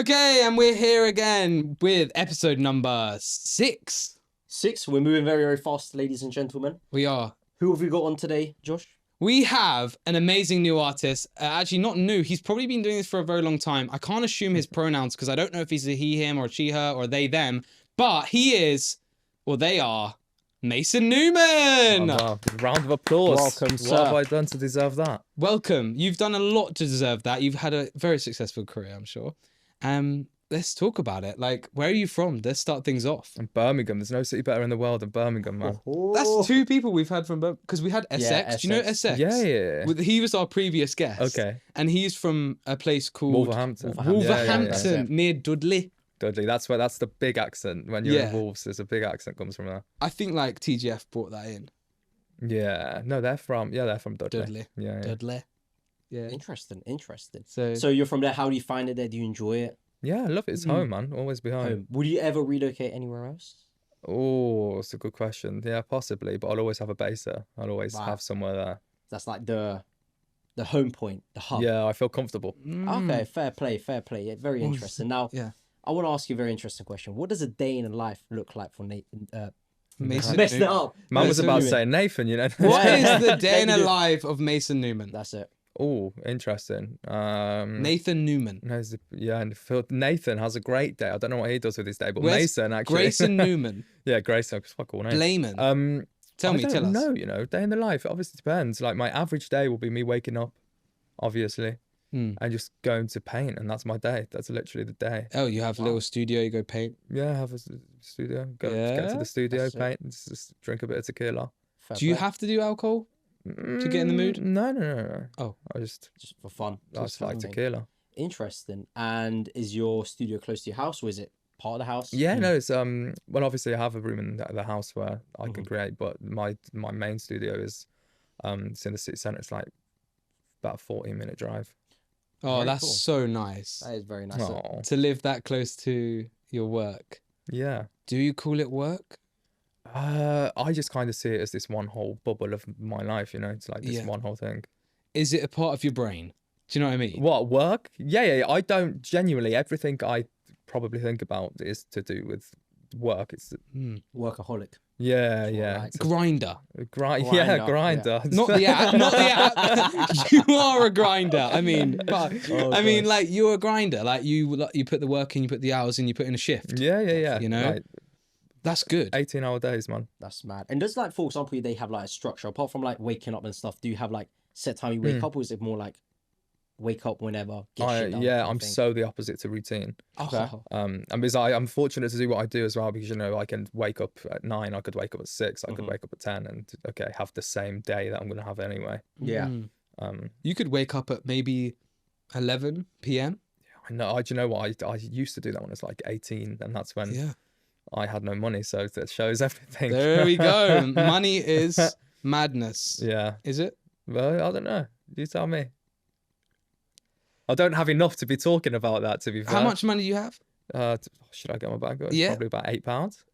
Okay, and we're here again with episode number 6. 6. We're moving very, very fast, ladies and gentlemen. We are. Who have we got on today, Josh? We have an amazing new artist. Actually, not new. He's probably been doing this for a very long time. I can't assume his pronouns because I don't know if he's a he, him, or she, her, or they, them. But he is, or they are, Mason Newman. Oh, wow. Round of applause. Welcome, What sir. have I done to deserve that? Welcome. You've done a lot to deserve that. You've had a very successful career, I'm sure. Let's talk about it. Like, where are you from? Let's start things off. And Birmingham. There's no city better in the world than Birmingham, man. That's 2 people we've had from Birmingham, because we had SX. Do you know SX. SX? Yeah. He was our previous guest. Okay. And he's from a place called Wolverhampton. Wolverhampton, Yeah. near Dudley. Dudley. That's the big accent. When you're Yeah. in Wolves, there's a big accent comes from there. I think like TGF brought that in. Yeah. No, they're from Dudley. Dudley. Yeah. Dudley. Yeah. Interesting. So you're from there. How do you find it there? Do you enjoy it? Yeah, I love it. It's home, man. Always be home. Would you ever relocate anywhere else? Oh, it's a good question. Yeah, possibly. But I'll always have a base there. I'll always Wow. have somewhere there. That's like the home point, the hub. Yeah, I feel comfortable. Okay, fair play. Yeah, very interesting. Now, yeah. I want to ask you a very interesting question. What does a day in a life look like for Nathan? Mason Messed it Newman. up. Man was Mason about Newman. saying Nathan, you know. What Yeah. is the day in Let a me do it. life of Mason Newman? That's it. Oh, interesting. Nathan Newman. And Nathan has a great day. I don't know what he does with his day, but Where's Mason actually. Grayson Newman. Yeah, Grayson. It's a cool name. Blayman. Tell us. No, day in the life. It obviously depends. Like my average day will be me waking up, obviously, and just going to paint, and that's my day. That's literally the day. Oh, you have a little studio, you go paint. Yeah, have a studio. Get to the studio, That's it. paint, and just drink a bit of tequila. Fair Do you play. have to do alcohol to get in the mood? No. Oh. I just Just for fun? like tequila. Interesting. And is your studio close to your house, or is it part of the house? Yeah, no, it's well, obviously I have a room in the house where I can create, but my main studio is it's in the city centre. It's like about a 14-minute drive. Oh, Very that's cool. so nice That is very nice. Oh, to live that close to your work. yeah. Do you call it work? I just kind of see it as this one whole bubble of my life, you know. It's like this Yeah. one whole thing. Is it a part of your brain? Do you know what I mean? What, work? Yeah. I don't genuinely. Everything I probably think about is to do with work. It's Workaholic. yeah. Right. Grinder. Grinder. Grinder, Grinder. Not the app. Not the app. You are a grinder. I mean, but I mean, like you're a grinder. Like you put the work in, you put the hours in, you put in a shift. Yeah. You know? Like, That's good. 18-hour days, man. That's mad. And does, like, for example, they have like a structure apart from like waking up and stuff? Do you have like set time you wake up, or is it more like wake up whenever? Get shit done, kind of I'm thing? so the opposite to routine. Okay. And because I'm fortunate to do what I do as well, because, you know, I can wake up at 9, I could wake up at 6, I could wake up at 10 and, okay, have the same day that I'm going to have anyway. Yeah. You could wake up at maybe 11 p.m. I know, do you know what? I used to do that when I was like 18, and that's when Yeah. I had no money, so that shows everything. There we go. Money is madness. Yeah. Is it? Well, I don't know. You tell me. I don't have enough to be talking about that, to be fair. How much money do you have? Should I get my bag? Yeah. Probably about £8.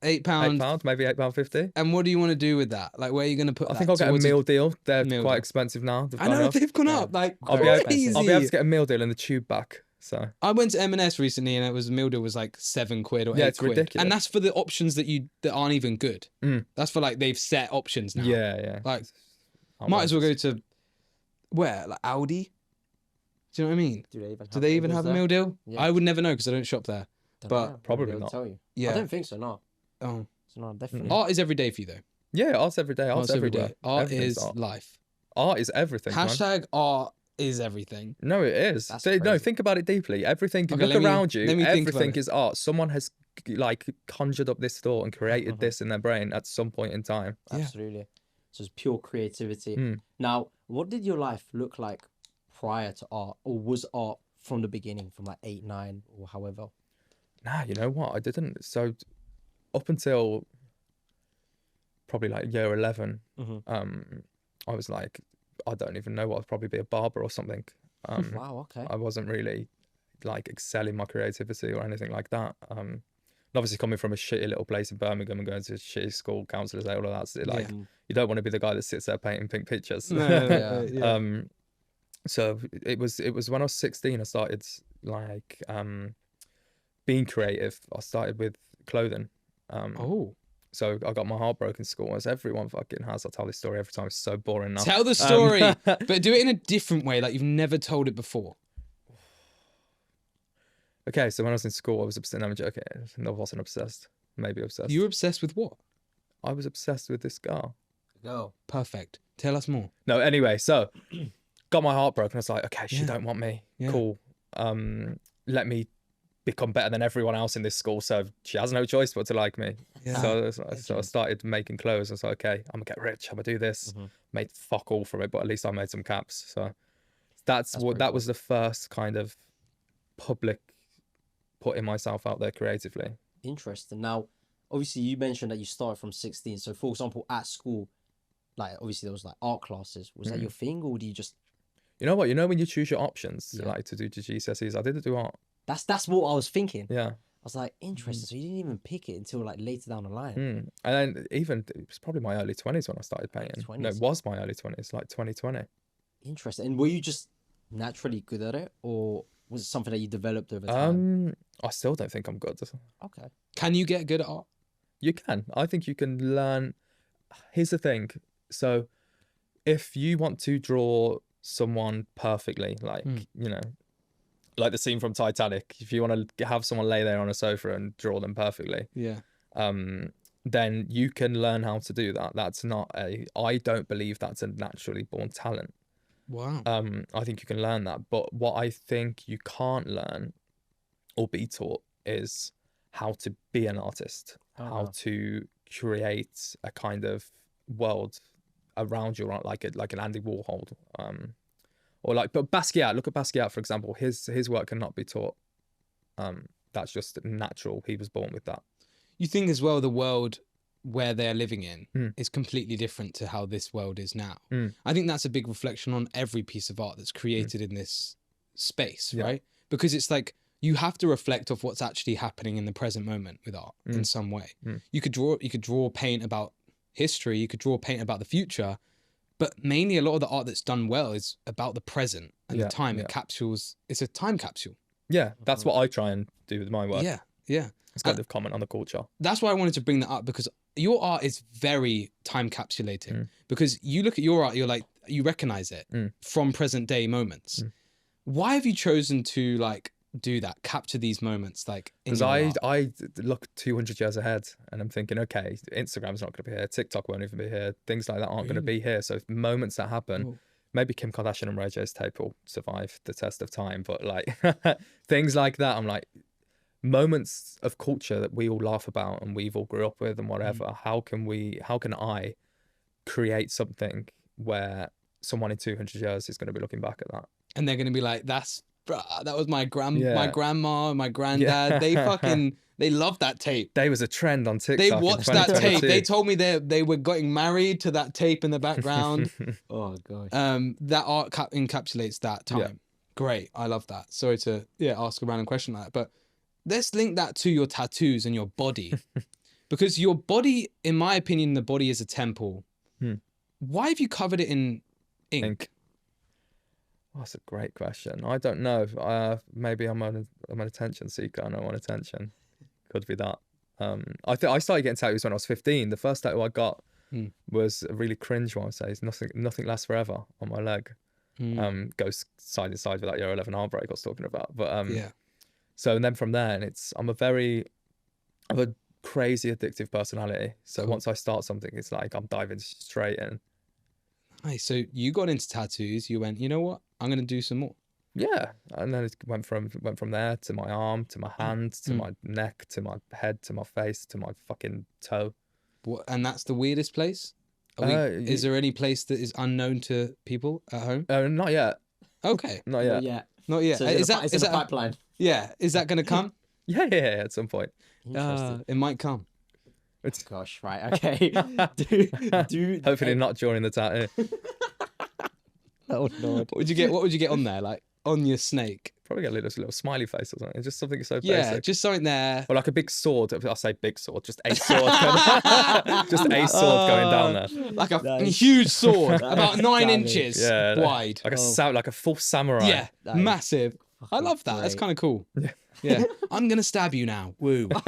£8. £8, maybe £8.50. And what do you want to do with that? Like, where are you going to put I that? think I'll get a towards meal deal. They're meal quite deal. expensive now. I know, they've gone up. Like, I'll be crazy. able to get a meal deal in the tube back. So I went to M&S recently, and it was meal deal was like £7 or £8. Yeah, it's ridiculous. And that's for the options that aren't even good. That's for like they've set options now. yeah. Like, might as well go to where? Like Aldi? Do you know what I mean? Do they even have a meal deal? Yeah. I would never know because I don't shop there. But probably They'll not. Tell you. yeah. I don't think so. No. Oh, So no, definitely. art is every day for you though. Yeah, art's every day. Art's every everywhere. day. Art Everything's is art. life. Art is everything. Man. Hashtag art is everything. No, it is. That's No, crazy. think about it deeply. Everything. Okay, Look around you. let me think about Everything it. is art. Someone has like conjured up this thought and created this in their brain at some point in time. Absolutely. So it's pure creativity. Hmm. Now, what did your life look like prior to art, or was art from the beginning, from like 8, 9, or however? Nah, you know what? I didn't. So up until probably like year 11, I was like, I don't even know what. I'd probably be a barber or something. Wow. Okay. I wasn't really like excelling my creativity or anything like that. And obviously coming from a shitty little place in Birmingham and going to a shitty school, counsellors, all of that, so like you don't want to be the guy that sits there painting pink pictures. So it was when I was 16 I started like being creative, I started with clothing. So I got my heart broken in school, as everyone fucking has. I tell this story every time. It's so boring now. Tell the story, but do it in a different way, like you've never told it before. Okay, so when I was in school, I was obsessed. No, I'm joking. No, I wasn't obsessed. Maybe obsessed. You were obsessed with what? I was obsessed with this girl. Go. Perfect. Tell us more. No, anyway, so got my heart broken. I was like, okay, she don't want me. Yeah. Cool. Let me become better than everyone else in this school, so she has no choice but to like me. Yeah. So I started making clothes. I was like, okay, I'm gonna get rich. I'm gonna do this. Made fuck all from it, but at least I made some caps. So that was the first kind of public putting myself out there creatively. Interesting. Now, obviously, you mentioned that you started from 16. So, for example, at school, like obviously there was like art classes. Was that your thing, or do you just? You know what? You know when you choose your options, like to do GCSEs, I didn't do art. That's what I was thinking. Yeah. I was like, interesting. So you didn't even pick it until like later down the line. And then even it was probably my early 20s when I started painting. 20s. No, it was my early 20s, like 2020. Interesting. And were you just naturally good at it, or was it something that you developed over time? I still don't think I'm good. Okay. Can you get good at art? You can. I think you can learn. Here's the thing. So if you want to draw someone perfectly, like, you know, like the scene from Titanic, if you want to have someone lay there on a sofa and draw them perfectly, then you can learn how to do that. I don't believe that's a naturally born talent. Wow. I think you can learn that. But what I think you can't learn or be taught is how to be an artist, how to create a kind of world around you, like an Andy Warhol, but Basquiat. Look at Basquiat, for example. His work cannot be taught. That's just natural. He was born with that. You think as well the world where they're living in is completely different to how this world is now. I think that's a big reflection on every piece of art that's created in this space, right? Because it's like you have to reflect off what's actually happening in the present moment with art in some way. You could draw paint about history, you could draw paint about the future, but mainly a lot of the art that's done well is about the present and the time. It's a time capsule. Yeah, that's what I try and do with my work. Yeah. It's kind of comment on the culture. That's why I wanted to bring that up, because your art is very time capsulating. Because you look at your art, you're like, you recognize it from present day moments. Why have you chosen to like do that, capture these moments? Like, because I look 200 years ahead and I'm thinking, okay, Instagram's not going to be here, TikTok won't even be here, things like that aren't going to be here. So moments that happen, maybe Kim Kardashian and Ray J's tape will survive the test of time, but like things like that, I'm like, moments of culture that we all laugh about and we've all grew up with and whatever, how can I create something where someone in 200 years is going to be looking back at that and they're going to be like, that was my grandma, my granddad, they loved that tape. They was a trend on TikTok. They watched that tape. They told me they were getting married to that tape in the background. Oh gosh. That art encapsulates that time. Great, I love that. Sorry to ask a random question like that, but let's link that to your tattoos and your body. Because your body, in my opinion, the body is a temple. Why have you covered it in ink? Oh, that's a great question. I don't know. Maybe I'm an attention seeker and I want attention. Could be that. I started getting tattoos when I was 15. The first tattoo I got was a really cringe one. I say, nothing lasts forever on my leg. Goes side to side with that year 11 heartbreak I was talking about. But so, and then from there, and I'm a crazy addictive personality. So once I start something, it's like I'm diving straight in. Nice. So you got into tattoos. You went, you know what? I'm going to do some more. Yeah. And then it went from there to my arm, to my hand, to my neck, to my head, to my face, to my fucking toe. What? And that's the weirdest place? Is there any place that is unknown to people at home? Not yet. Okay. Not yet. Not yet. So is that a pipeline? Yeah. Is that going to come? Yeah, at some point. It might come. Gosh, right, okay. Hopefully not during the tattoo. Oh Lord. What would you get on there? Like on your snake? Probably get a little smiley face or something. Just something so basic. Yeah, just something there. Or like a big sword. I'll say big sword. Just a sword. Just a sword going down there. Like a huge sword, about 9 inches wide. Like a full samurai. Yeah, massive. I love that. That's great. kind of cool. Yeah. Yeah. I'm going to stab you now. Woo. Jesus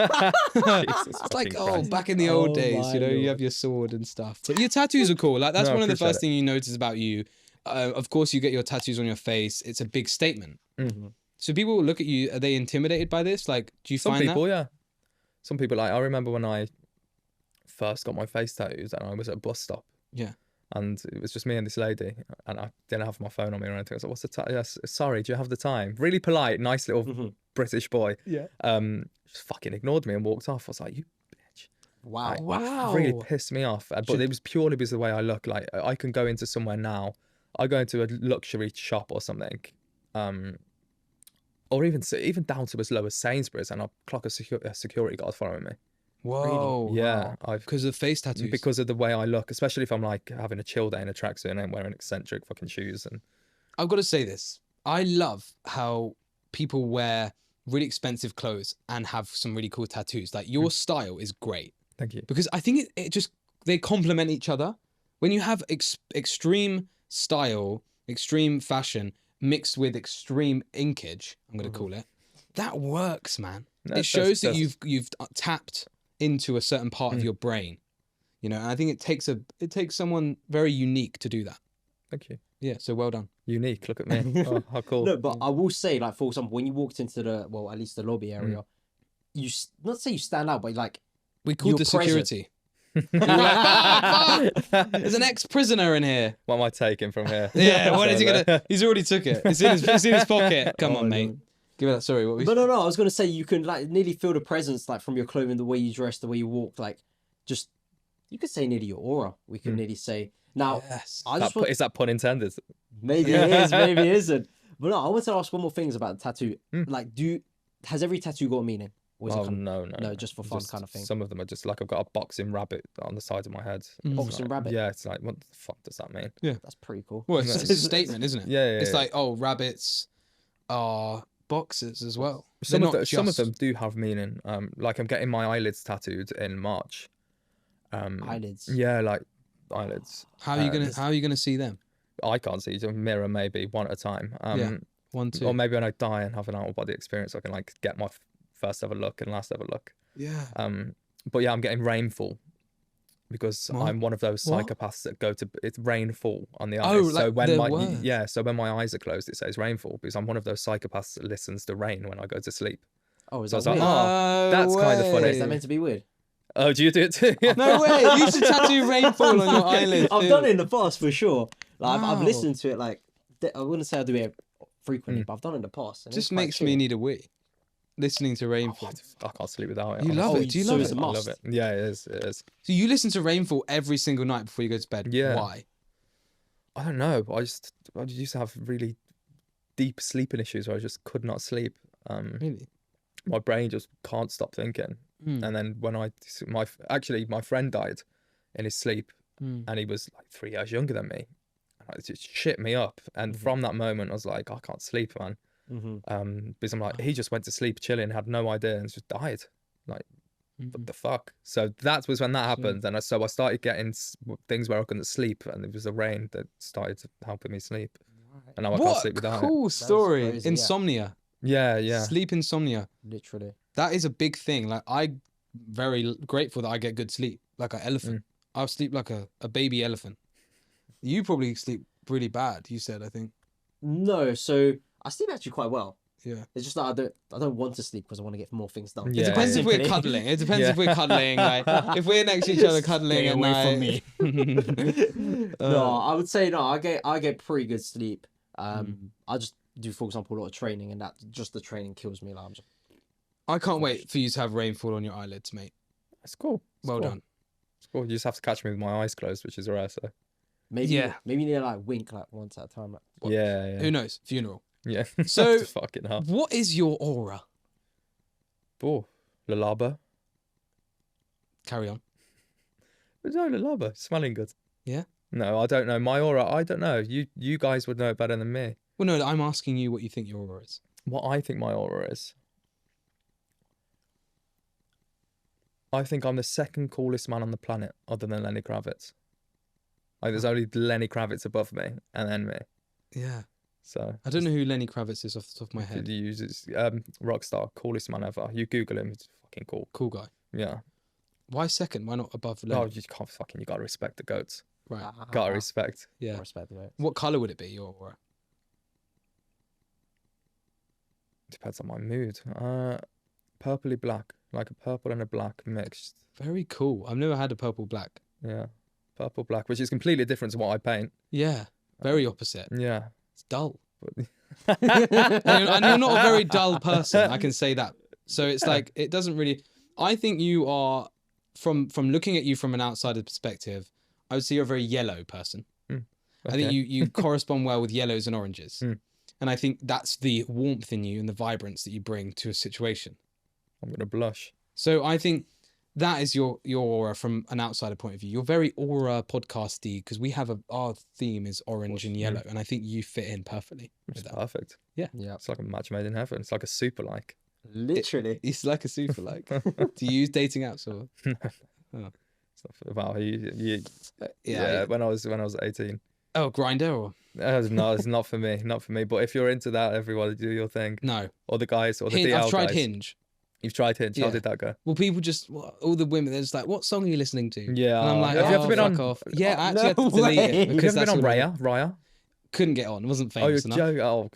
It's like, fucking oh, Christ. back in the old Oh days, you my know, you Lord. have your sword and stuff. But your tattoos are cool. Like, that's No, I one of the appreciate first it. things you notice about you. Of course, you get your tattoos on your face. It's a big statement. Mhm. So people will look at you. Are they intimidated by this? Like, do you Some find people, that? yeah. Some people, like, I remember when I first got my face tattoos and I was at a bus stop. Yeah. And it was just me and this lady, and I didn't have my phone on me or anything. I was like, "What's the time? Yes, sorry, do you have the time?" Really polite, nice little Mhm. British boy. Yeah. Just fucking ignored me and walked off. I was like, "You bitch!" Wow. Like, Wow. really pissed me off. But Should- it was purely because of the way I look. Like, I can go into somewhere now. I go into a luxury shop or something, or even down to as low as Sainsbury's, and I'll clock a security guard following me. Whoa. Yeah, Because of face tattoos. because of the way I look, especially if I'm like having a chill day in a tracksuit and I'm wearing eccentric fucking shoes and I've got to say this. I love how people wear really expensive clothes and have some really cool tattoos. Like, your style is great thank you. because I think it just, they complement each other. When you have extreme style, extreme fashion mixed with extreme inkage, I'm going to call it, that works, man. No, It shows that that's- you've tapped into a certain part of your brain, you know, and I think it takes someone very unique to do that. Thank you. Yeah, so well done. Unique. Look at me. Oh, how cool. No, but I will say, like, for example, when you walked into at least the lobby area, not say you stand out, but like, We called Your the security. We were like, "Ah, there's an ex-prisoner in here. What am I taking from here? Yeah, what is he So, gonna? He's already took it. It's in his pocket. Come Oh on, my mate. God. Give it that. Sorry, what we? But no, I was gonna say you can like nearly feel the presence, like, from your clothing, the way you dress, the way you walk, like, just you could say nearly your aura. We could nearly say now. Yes. I just want, is that pun intended? maybe it is, maybe it isn't. But no, I want to ask one more thing about the tattoo. Like, has every tattoo got a meaning? Or is it Oh, kind no. no, just for fun kind of thing? Some of them are just like I've got a boxing rabbit on the side of my head. It's Boxing like- rabbit? Yeah, it's like, what the fuck does that mean? That's pretty cool. Well, it's a statement, isn't it? Yeah, It's yeah. like, oh, rabbits are boxers as well. Some They're of, not some of just- them do have meaning. Like I'm getting my eyelids tattooed in March. Eyelids. Yeah, like eyelids. How are you gonna see them? I can't see. A mirror maybe one at a time. Yeah. 1, 2. Or maybe when I die and have an out of body experience, I can like get my first ever look and last ever look. Yeah. But yeah, I'm getting rainfall because What? I'm one of those What? psychopaths that go to it's rainfall on the eyes. Oh, so like when the my word. so when my eyes are closed, it says rainfall because I'm one of those psychopaths that listens to rain when I go to sleep. Oh, is So I that was like, weird? oh, that's kind of way. funny. Is that meant to be weird? Oh, do you do it too? No way. You should tattoo rainfall on your eyelids. I've too. done it in the past for sure. Like, I've Wow. listened to it like I wouldn't say I do it frequently, but I've done it in the past. and it's Just quite makes me chill. need a wee. Listening to rainfall. I can't sleep without it. You love honestly. it. Do you so love it's it? a I love must. it. Yeah, it is. It is. So you listen to rainfall every single night before you go to bed. Yeah. Why? I don't know. I used to have really deep sleeping issues where I just could not sleep. Really? My brain just can't stop thinking. And then when my friend died in his sleep, and he was like 3 years younger than me, and it just shit me up. And from that moment, I was like, I can't sleep, man. Because I'm like, he just went to sleep chilling, had no idea, and just died. Like, what the fuck? So that was when that happened, and so I started getting things where I couldn't sleep, and it was the rain that started helping me sleep. And now I can't What sleep without cool story. crazy, yeah. Insomnia. it. Yeah. Sleep insomnia. Literally. That is a big thing. Like, I'm very grateful that I get good sleep. Like an elephant. I'll sleep like a baby elephant. You probably sleep really bad, you said, I think. No, so I sleep actually quite well. Yeah. It's just that I don't want to sleep because I want to get more things done. Yeah, It depends if we're Simply. cuddling. It depends Yeah. if we're cuddling. Like, if we're next to each other cuddling Stay at away night. from me. No, I would say no. I get pretty good sleep. I just do, for example, a lot of training, and that just the training kills me. Like, I'm just, I can't wait for you to have rainfall on your eyelids, mate. It's cool. It's Well cool. done. It's cool. You just have to catch me with my eyes closed, which is rare. So maybe Yeah. maybe you need to like wink like once at a time. Like, yeah. Who knows? Funeral. Yeah. So- Just fucking hell. What is your aura? Oh, Lalaba. Carry on. But no, Lalaba. Smelling good. Yeah? No, I don't know. My aura, I don't know. You guys would know it better than me. Well, no, I'm asking you what you think your aura is. What I think my aura is. I think I'm the second coolest man on the planet, other than Lenny Kravitz. Like, there's only Lenny Kravitz above me, and then me. Yeah. So I don't know who Lenny Kravitz is off the top of my if head. you use it, Rockstar, coolest man ever. You Google him, it's fucking cool. Cool guy. Yeah. Why second? Why not above Oh, Lenny? you can't fucking. You gotta respect the goats. Right. Gotta respect. Yeah. Respect the What color would it be? Your aura? Depends on my mood. Purpley black, like a purple and a black mixed. Very cool. I've never had a purple black. Yeah, purple black, which is completely different to what I paint. Yeah. Very opposite. Yeah. It's dull. But And you're not a very dull person. I can say that. So it's like it doesn't really. I think you are from looking at you from an outsider perspective. I would say you're a very yellow person. Okay. I think you correspond well with yellows and oranges. Mm. And I think that's the warmth in you and the vibrance that you bring to a situation. I'm gonna blush. So I think that is your aura from an outsider point of view. You're very aura podcasty because we have our theme is orange and yellow, and I think you fit in perfectly with It's that. perfect. Yeah. It's like a match made in heaven. It's like a super like. Literally. It's like a super like. Do you use dating apps or? Wow, Yeah. When I was 18. Oh, Grinder or No, it's not for me. Not for me. But if you're into that, everyone do your thing. no? Or the guys, or the DL I've tried guys. Hinge. You've tried Hinge. How Yeah. did that go? Well, people just all the women. They're just like, "What song are you listening to?" Yeah. And I'm like, Have you "Oh, ever been fuck on- off." Yeah, I actually No had to delete way. it Have you because ever that's been on all Raya? couldn't get on. Wasn't Oh, you're famous enough. joking. Oh,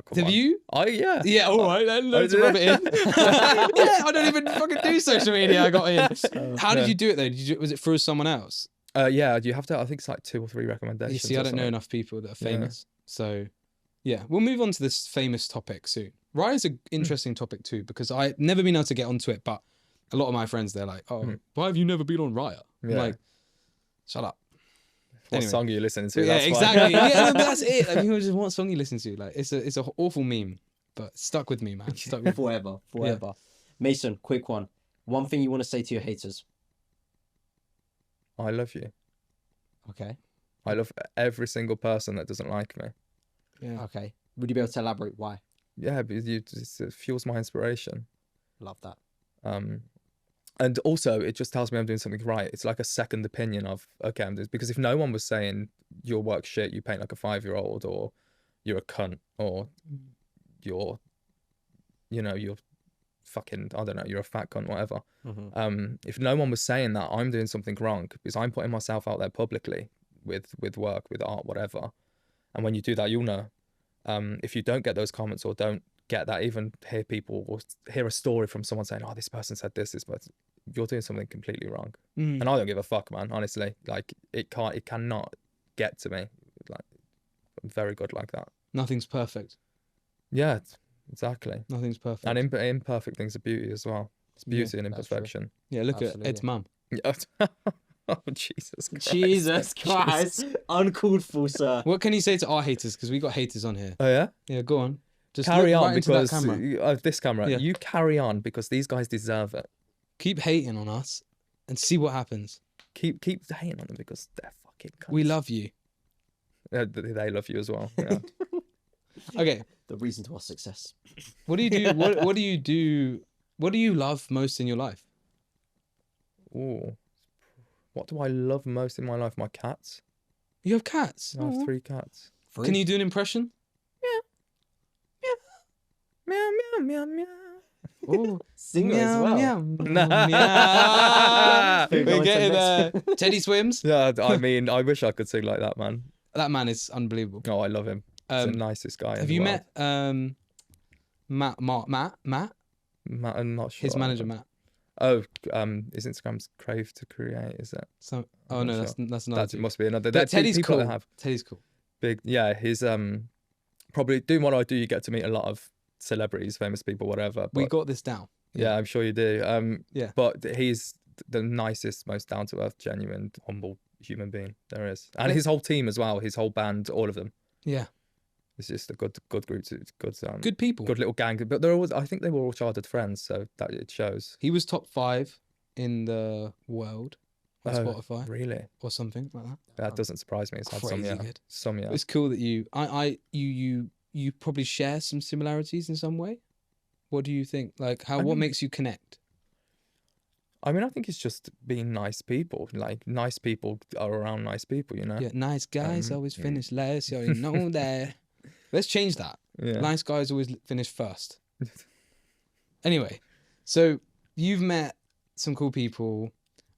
come Have on. you? Oh, yeah. Yeah, all right then. Let's did rub it? it in. Yeah, I don't even fucking do social media. I got in. How did yeah. you do it though? Was it through someone else? Yeah, you have to. I think it's like 2 or 3 You recommendations. see, I or don't know something. enough people that are Yeah. famous. So, yeah, we'll move on to this famous topic soon. Raya's an interesting topic too because I've never been able to get onto it, but a lot of my friends they're like, "Oh, why have you never been on Raya?" I'm Yeah. like, "Shut up." What Anyway. song are you listening to? Yeah, That's why. exactly. Yeah, no, but that's it. Like, people just what song you listen to. Like, it's a awful meme, but it stuck with me, man. It stuck with me. Forever. Mason, quick one. One thing you want to say to your haters. I love you. Okay. I love every single person that doesn't like me. Yeah. Okay. Would you be able to elaborate why? Yeah, because it fuels my inspiration. Love that. And also, it just tells me I'm doing something right. It's like a second opinion of, okay, I'm doing, because if no one was saying your work's shit, you paint like a 5-year-old, or you're a cunt, or you're fucking, I don't know, you're a fat cunt, whatever. If no one was saying that, I'm doing something wrong because I'm putting myself out there publicly with work, with art, whatever. And when you do that, you'll know. If you don't get those comments or don't get that, even hear people or hear a story from someone saying, "Oh, this person said this person," you're doing something completely wrong. Mm. And I don't give a fuck, man. Honestly, like it cannot get to me. Like I'm very good like that. Nothing's perfect. Yeah, exactly. Nothing's perfect. And imperfect things are beauty as well. It's beauty and that's true. imperfection. yeah, look Absolutely. at Ed's mum. Oh, Jesus Christ. Jesus Christ. Uncalled for, sir. What can you say to our haters? Because we got haters on here. Oh yeah. Yeah, go on. Just Carry look on right into that because camera. this camera. Yeah. You carry on because these guys deserve it. Keep hating on us and see what happens. Keep hating on them because they're fucking cunts. We love you. They love you as well. Yeah. Okay, The reason to our success. what do you do? What do you do? What do you love most in your life? Ooh. What do I love most in my life? My cats. You have cats. I have 3 cats. Can you do an impression? Meow meow meow meow. Oh, Sing it as well. meow, Nah. meow. We're We're going to getting next- Teddy swims. Yeah, I mean, I wish I could sing like that, man. That man is unbelievable. Oh, I love him. He's the nicest guy. Have you met Matt? Matt, I'm not sure. His manager, Matt. Oh, his Instagram's Crave to Create, is it? So, I'm oh not no, sure. that's another. That dude. must be another. But That's Teddy's people cool. that have Teddy's cool. big. Yeah, he's probably doing what I do. You get to meet a lot of celebrities, famous people, whatever. We but- got this down. Yeah, I'm sure you do. Yeah. But he's the nicest, most down to earth, genuine, humble human being there is, and Yeah. his whole team as well. His whole band, all of them. Yeah. It's just a good group, Good people. good little gang. But they're always, I think they were all childhood friends, so that it shows. He was top 5 in the world on Oh, Spotify Really? or something like that. That doesn't surprise me. It's had some, Crazy yeah. good. Some, yeah. It's cool that you probably share some similarities in some way. What do you think? Like I what mean- makes you connect? I mean, I think it's just being nice people. Like, nice people are around nice people, you know? Yeah, nice guys always finish last. You already know that. Let's change that. Yeah. Nice guys always finish first. Anyway, so you've met some cool people.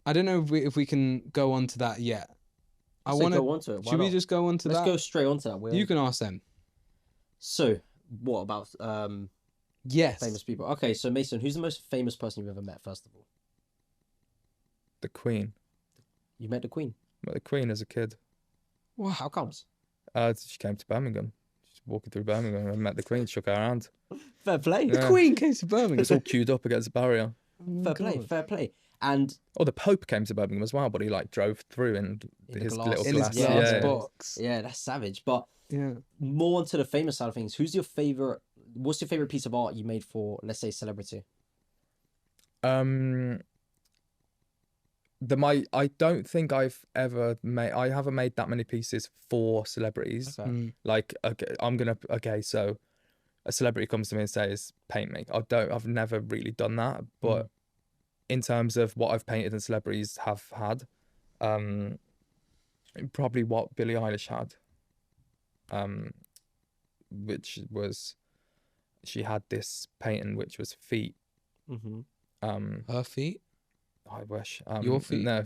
I don't know if we can go on to that yet. I want to go on to it. Why Should we not? just go on to Let's that? go straight on to that. You can ask them. So, what about Yes. famous people? Okay, so Mason, who's the most famous person you've ever met? First of all, The Queen. you met the Queen. Met the Queen as a kid. Wow. How comes? She came to Birmingham. She's walking through Birmingham and met the Queen, shook her hand. Fair play. Yeah. The Queen came to Birmingham. It's all queued up against the barrier. Fair play. Fair play. And Oh, the Pope came to Birmingham as well, but he like drove through in In his glass. little In his glass. glass Yeah. box. yeah, that's savage. But Yeah. more onto the famous side of things. Who's your favorite? What's your favorite piece of art you made for, let's say, celebrity? I don't think I haven't made that many pieces for celebrities. Okay. Like, okay, so a celebrity comes to me and says, paint me. I've never really done that. But in terms of what I've painted and celebrities have had, probably what Billie Eilish had. Which was, she had this painting which was feet. Mm-hmm. Her feet. I wish. Your feet? No,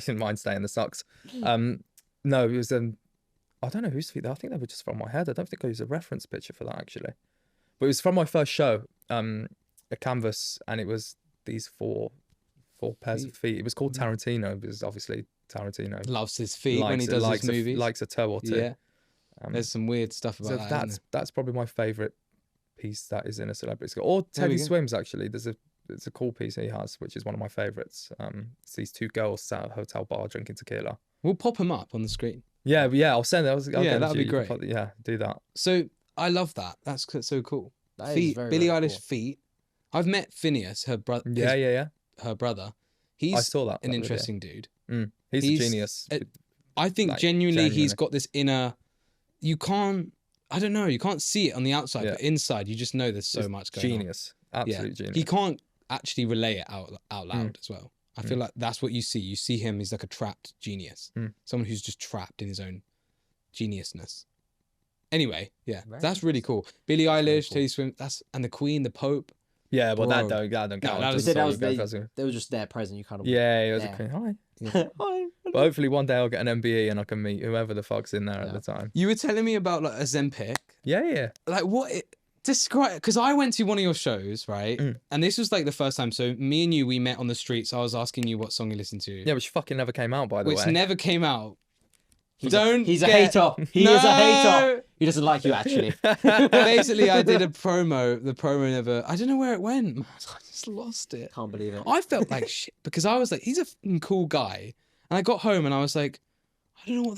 mine stay in the socks. No, it was I don't know whose feet. I think they were just from my head. I don't think I used a reference picture for that actually. But it was from my first show, a canvas, and it was these four pairs of feet. It was called Tarantino because obviously Tarantino Loves his feet when he does his movies. likes a toe or two. Yeah. There's some weird stuff about So that. isn't that's probably my favourite piece that is in a celebrity score. Or There we Teddy go. Swims actually. It's a cool piece he has, which is one of my favourites. It's these two girls sat at a hotel bar drinking tequila. We'll pop them up on the screen. Yeah, I'll send it. I'll Yeah, get them that'd to be you. great. Yeah, do that. So I love that. That's so cool. That is Feet. very, Billie very Eilish cool. feet. I've met Phineas, her brother. Yeah. Her brother. I He's saw that. an that video. interesting dude. He's a He's genius. I think Like, genuinely he's genuinely. got this inner. You can't. I don't know. You can't see it on the outside, Yeah. but inside you just know there's so He's much going on. Genius. Absolute genius. He can't actually relay it out loud as well. I feel like that's what you see. You see him, he's like a trapped genius. Someone who's just trapped in his own geniusness. Anyway, yeah, Very that's really cool. Billie Eilish, Teddy Swim, and the Queen, the Pope. Yeah, well, that Bro. don't count. No, that I was- just They, saw that you was go they, first. they were just there present. You kind of Yeah, it was Yeah. a Queen. Hi. Hi. But hopefully one day I'll get an MBE and I can meet whoever the fuck's in there at Yeah. the time. You were telling me about like a Zempic. Yeah. Like what it describe, because I went to one of your shows, right? And this was like the first time. So me and you, we met on the streets. I was asking you what song you listened to. Yeah, which fucking never came out, by the which way. never came out. He's Don't a get- hater. He is a hater. He doesn't like you actually. Basically, I did a promo. The promo never. I don't know where it went. Man, I just lost it. Can't believe it. I felt like shit because I was like, he's a fucking cool guy, and I got home and I was like, I don't know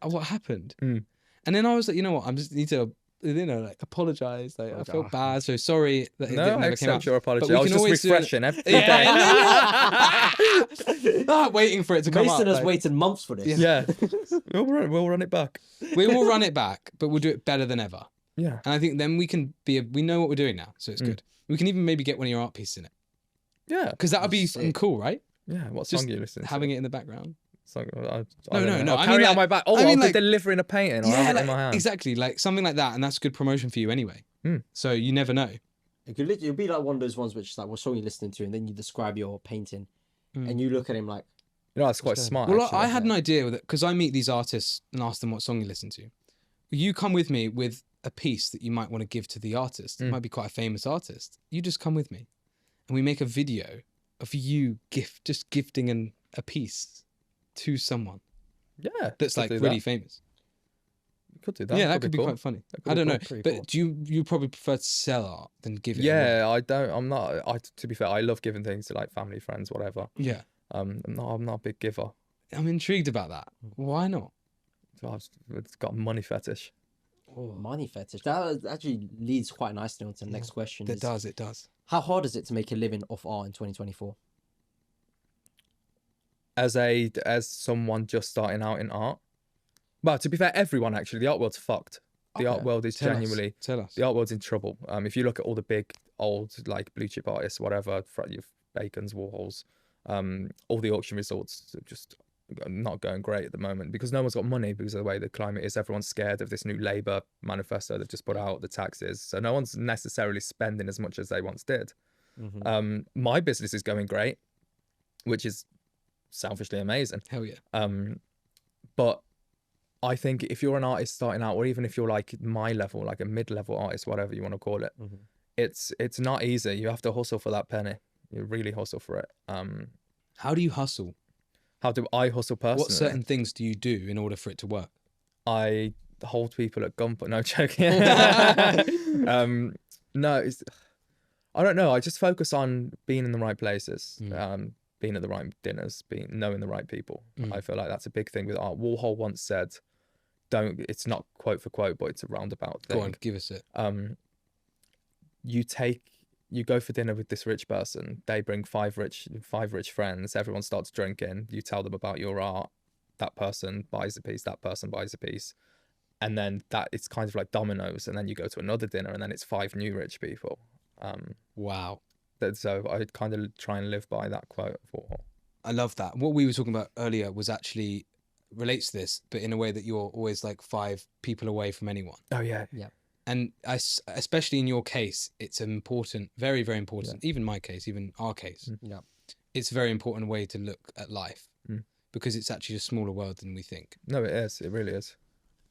what happened. And then I was like, you know what? I just need to, like apologize. Like I felt bad, so sorry that it No, never I came out. accept your apology. But we I was can just always do it- refreshing every day. Yeah. Waiting for it to come Mason up. has like, waited months for this. Yeah. We'll run it back. we will run it back, but we'll do it better than ever. Yeah. And I think then we can we know what we're doing now, so it's good. We can even maybe get one of your art pieces in it. Yeah. Because that would be That's something sick. cool, right? Yeah. What Just song are you listening to? having it in the background. Song, I No, don't no, know. no, I'll I carry mean, it on like- my back. Oh, I mean, I'll like- be delivering a painting. I'll have it in my hand. exactly, like something like that, and that's good promotion for you anyway. So you never know. It could literally be like one of those ones which is like what song you're listening to, and then you describe your painting, and you look at him like, You know, that's quite smart. Well, actually. I had an idea with it because I meet these artists and ask them what song you listen to. You come with me with a piece that you might want to give to the artist. It might be quite a famous artist. You just come with me, and we make a video of you just gifting a piece to someone Yeah. that's could like do really that. famous. Could do that. Yeah, that could be cool. quite funny. could I be don't know, cool. Pretty but cool. do you probably prefer to sell art than give it? away? Yeah, I don't. I'm not. To be fair, I love giving things to like family, friends, whatever. Yeah. I'm not a big giver. I'm intrigued about that. Why not? So it's got a money fetish. money fetish. That actually leads quite nicely on to the next question. It does. How hard is it to make a living off art in 2024? As someone just starting out in art. Well, to be fair, everyone actually. The art world's fucked. The art world is genuinely. Tell us. The art world's in trouble. If you look at all the big old like blue chip artists, whatever, your Bacon's, Warhols, all the auction resorts are just not going great at the moment because no one's got money because of the way the climate is. Everyone's scared of this new Labour manifesto they've just put out, the taxes. So no one's necessarily spending as much as they once did. My business is going great, which is selfishly amazing. Hell yeah. But I think if you're an artist starting out, or even if you're like my level, like a mid-level artist, whatever you want to call it, it's not easy. You have to hustle for that penny. You really hustle for it. How do you hustle? How do I hustle personally? What certain things do you do in order for it to work? I hold people at gunpoint. No, joking. No, I don't know. I just focus on being in the right places, being at the right dinners, knowing the right people. I feel like that's a big thing with art. Warhol once said, it's not quote for quote, but it's a roundabout thing. Go on, give us it. You go for dinner with this rich person. They bring five rich friends. Everyone starts drinking. You tell them about your art. That person buys a piece. That person buys a piece, and then it's kind of like dominoes. And then you go to another dinner, and then it's 5 new rich people. Wow. So I kind of try and live by that quote of Warhol. I love that. What we were talking about earlier was actually relates to this, but in a way that you're always like 5 people away from anyone. Oh yeah. Yeah. And especially in your case, it's important, very, very important. Even my case, even our case. Yeah. It's a very important way to look at life because it's actually a smaller world than we think. No, it is. It really is.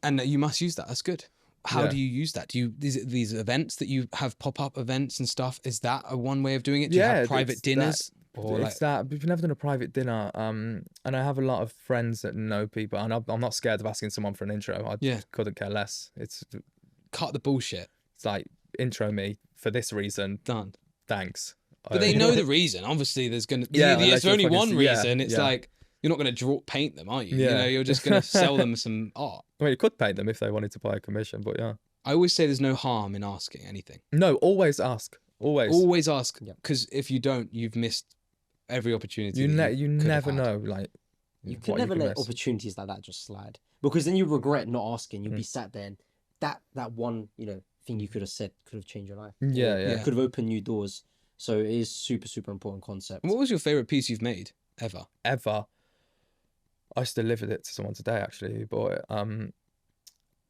And you must use that. That's good. How do you use that? These events that you have pop-up events and stuff? Is that one way of doing it? Do you have private dinners? We've never done a private dinner. And I have a lot of friends that know people, and I'm not scared of asking someone for an intro. I just couldn't care less. Cut the bullshit. It's like, intro me for this reason. Done. Thanks. But they know the reason. Obviously, there's going to be there's only one reason. It's like, you're not going to paint them, are you? Yeah. You know, you're just going to sell them some art. I mean, you could paint them if they wanted to buy a commission, but yeah. I always say there's no harm in asking anything. No, always ask. Always ask. Because if you don't, you've missed every opportunity. You never know. Like, you can never let opportunities like that just slide, because then you regret not asking. You'll be sat there, and that one thing you could have said could have changed your life. Yeah. It could have opened new doors. So it is super, super important concept. What was your favorite piece you've made ever? I still live with it to someone today, actually, who bought it.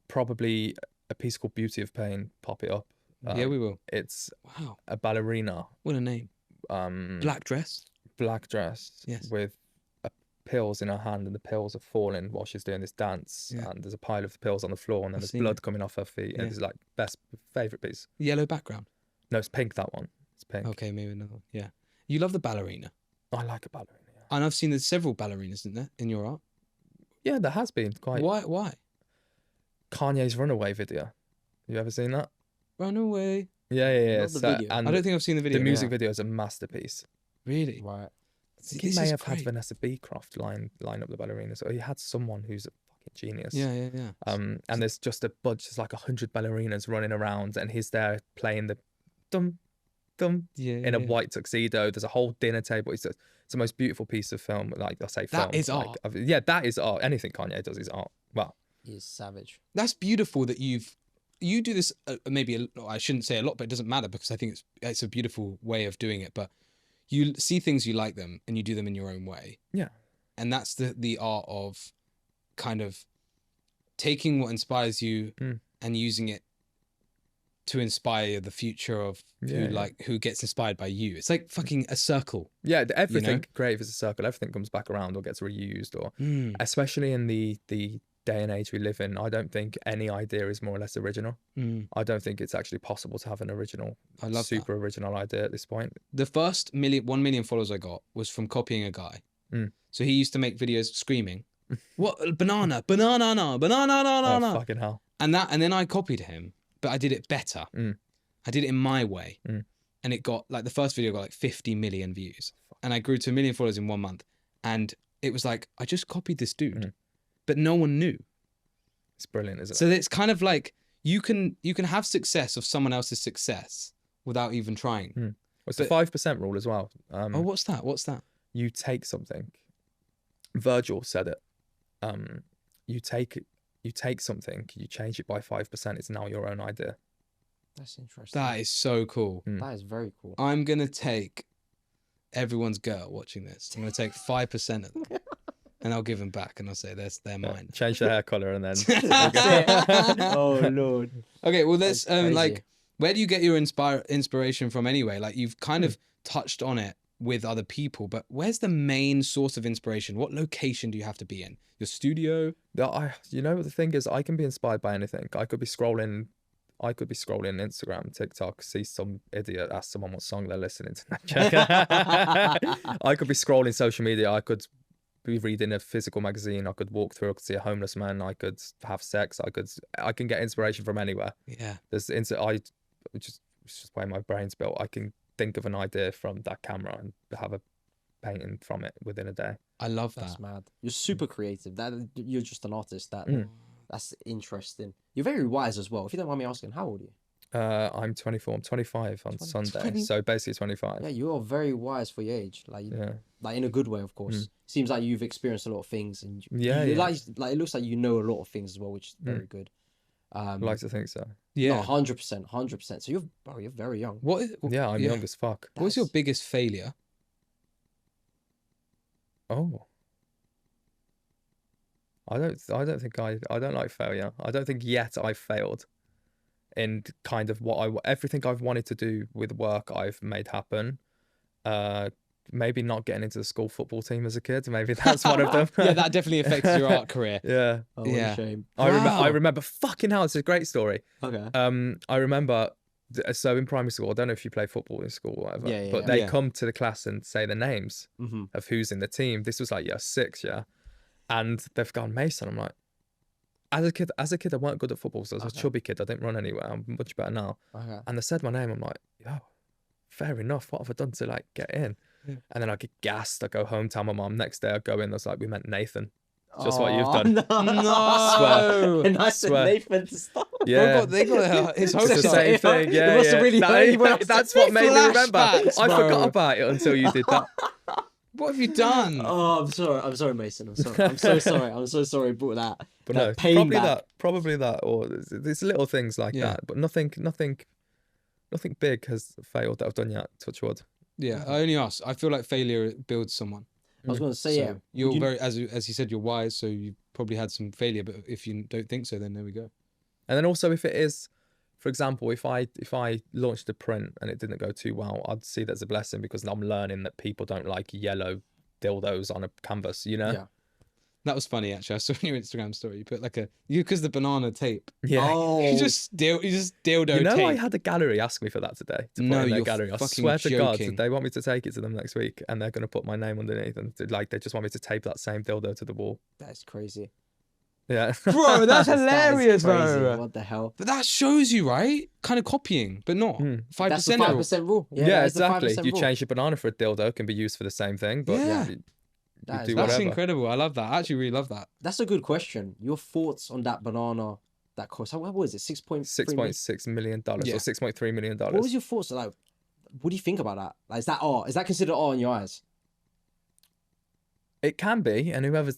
Probably a piece called Beauty of Pain. Pop it up. Yeah, we will. It's wow, a ballerina. What a name. Black dress. Yes. With pills in her hand, and the pills are falling while she's doing this dance. Yeah. And there's a pile of the pills on the floor, and then there's blood coming off her feet. And it's like favorite piece. Yellow background. No, it's pink. That one. It's pink. Okay, maybe another one. Yeah. You love the ballerina. I like a ballerina. And I've seen there's several ballerinas, isn't there, in your art? Yeah, there has been quite. Why? Kanye's Runaway video. You ever seen that? Runaway. Yeah. And I don't think I've seen the video. The music video is a masterpiece. Really? Right. He may have had Vanessa Beecroft line up the ballerina, so he had someone who's a fucking genius. Yeah. And there's just a bunch, there's like 100 ballerinas running around, and he's there playing the dum in a white tuxedo. There's a whole dinner table. It's the most beautiful piece of film. Like I say, that is art. Yeah, that is art. Anything Kanye does is art. Well, he's savage. That's beautiful that you do this. Maybe I shouldn't say a lot, but it doesn't matter because I think it's a beautiful way of doing it. But you see things, you like them, and you do them in your own way. Yeah, and that's the art of kind of taking what inspires you and using it to inspire the future of who gets inspired by you. It's like fucking a circle. Yeah, everything creative is a circle. Everything comes back around or gets reused, or especially in the day and age we live in, I don't think any idea is more or less original. I don't think it's actually possible to have an original, original idea at this point. The first 1 million followers I got was from copying a guy. So he used to make videos screaming, "What banana? Oh, fucking hell!" And then I copied him. But I did it better. I did it in my way. And it got, like, the first video got like 50 million views. And I grew to 1 million followers in 1 month. And it was like, I just copied this dude. But no one knew. It's brilliant, isn't it? So it's kind of like, you can have success of someone else's success without even trying. It's the 5% rule as well. What's that? You take something. Virgil said it. You take something, you change it by 5%, it's now your own idea. That's interesting. That is so cool. That is very cool. I'm going to take everyone's girl watching this. I'm going to take 5% of them. And I'll give them back, and I'll say they're mine. Change the hair color and then. Oh Lord. Okay, well, let's That's crazy. like, where do you get your inspiration from anyway? Like, you've kind of touched on it with other people, but where's the main source of inspiration? What location do you have to be in? Your studio? You know, the thing is, I can be inspired by anything. I could be scrolling Instagram, TikTok, see some idiot ask someone what song they're listening to. I could be scrolling social media. I could be reading a physical magazine. I could walk through. I could see a homeless man. I could have sex. I can get inspiration from anywhere. Yeah. It's just the way my brain's built. I can think of an idea from that camera and have a painting from it within a day. I love That's that. mad. You're super creative. You're just an artist. That's interesting. You're very wise as well. If you don't mind me asking, how old are you? I'm 24. I'm 25 on Sunday. So basically 25. Yeah, you are very wise for your age. Like, like in a good way, of course. Seems like you've experienced a lot of things, and like it looks like you know a lot of things as well, which is very good. I like to think so. Yeah. 100%. So you're very young. I'm young as fuck. What was your biggest failure? Oh. I don't like failure. I don't think yet I've failed in kind of everything I've wanted to do with work I've made happen. Maybe not getting into the school football team as a kid. Maybe that's one of them. Yeah, that definitely affected your art career. Yeah. Oh, what a shame. I remember fucking hell, it's a great story. Okay. I remember, so in primary school, I don't know if you play football in school or whatever, but they come to the class and say the names of who's in the team. This was like year 6, and they've gone, Mason. I'm like, as a kid, I weren't good at football, so I was a chubby kid. I didn't run anywhere. I'm much better now. Okay. And they said my name. I'm like, yo, fair enough. What have I done to like get in? Yeah. And then I get gassed. I go home, tell my mom. Next day I go in. I was like, we meant Nathan. Just what you've done. No. Swear. And I said Nathan to stop. Yeah. They got his hopes it's the up. same thing. Yeah, it must have really hurt you when I that's what made me remember. I bro. forgot about it until you did that. What have you done? Oh, I'm sorry, Mason. I'm sorry. I'm so sorry. I'm so sorry about that. But that no, pain probably that, or there's little things like that. But nothing big has failed that I've done yet. Touch wood. Yeah, I only ask. I feel like failure builds someone. I was going to say, so you're very, as you said, you're wise, so you probably had some failure. But if you don't think so, then there we go. And then also, if it is, for example, if I launched a print and it didn't go too well, I'd see that as a blessing because I'm learning that people don't like yellow dildos on a canvas. You know. Yeah. That was funny actually. I saw your Instagram story. You put like because the banana tape. Yeah. Oh. You just dildo You know, tape. I had a gallery ask me for that today. To put in their gallery. I swear to God, they want me to take it to them next week, and they're going to put my name underneath, and they just want me to tape that same dildo to the wall. That's crazy. Yeah. Bro, that's hilarious, bro. What the hell? But that shows you, right? Kind of copying, but not 5%. That's the 5% rule. Yeah, exactly. You change a banana for a dildo, can be used for the same thing, but That's incredible. I love that. I actually really love that. That's a good question. Your thoughts on that banana that cost? What was it? $6.6 million or $6.3 million. What was your thoughts? Like, what do you think about that? Like, is that art? Is that considered art in your eyes? It can be, and whoever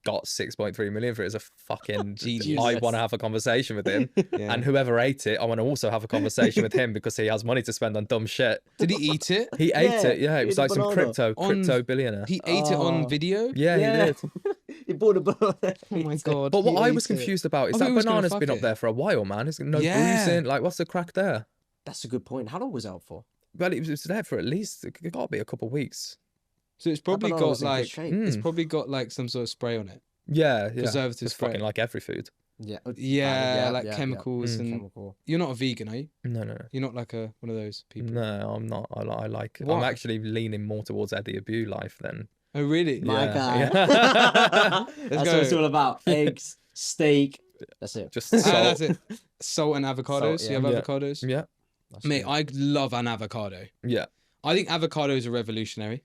got 6.3 million for it is a fucking genius. I want to have a conversation with him, and whoever ate it, I want to also have a conversation with him because he has money to spend on dumb shit. Did he eat it? He ate it. Yeah, it was like some crypto billionaire. He ate it on video. Yeah, he did. He bought a banana. Oh my God! But what I was confused about is that banana's been up there for a while, man. It's no bruising. Like, what's the crack there? That's a good point. How long was it out for? Well, it was there for at least it got to be a couple of weeks. So it's probably got like it's probably got like some sort of spray on it. Yeah. Preservative spray. Fucking like every food. Yeah. Like chemicals and chemical. You're not a vegan, are you? No. You're not like one of those people. No, I'm not. I like. Why? I'm actually leaning more towards Eddie Abu life than. Oh really? My guy. Yeah. That's what it's all about. Eggs, steak. That's it. Just salt. That's it. Salt and avocados. Salt, You have avocados? Yeah. Mate, I love an avocado. Yeah. I think avocados are revolutionary.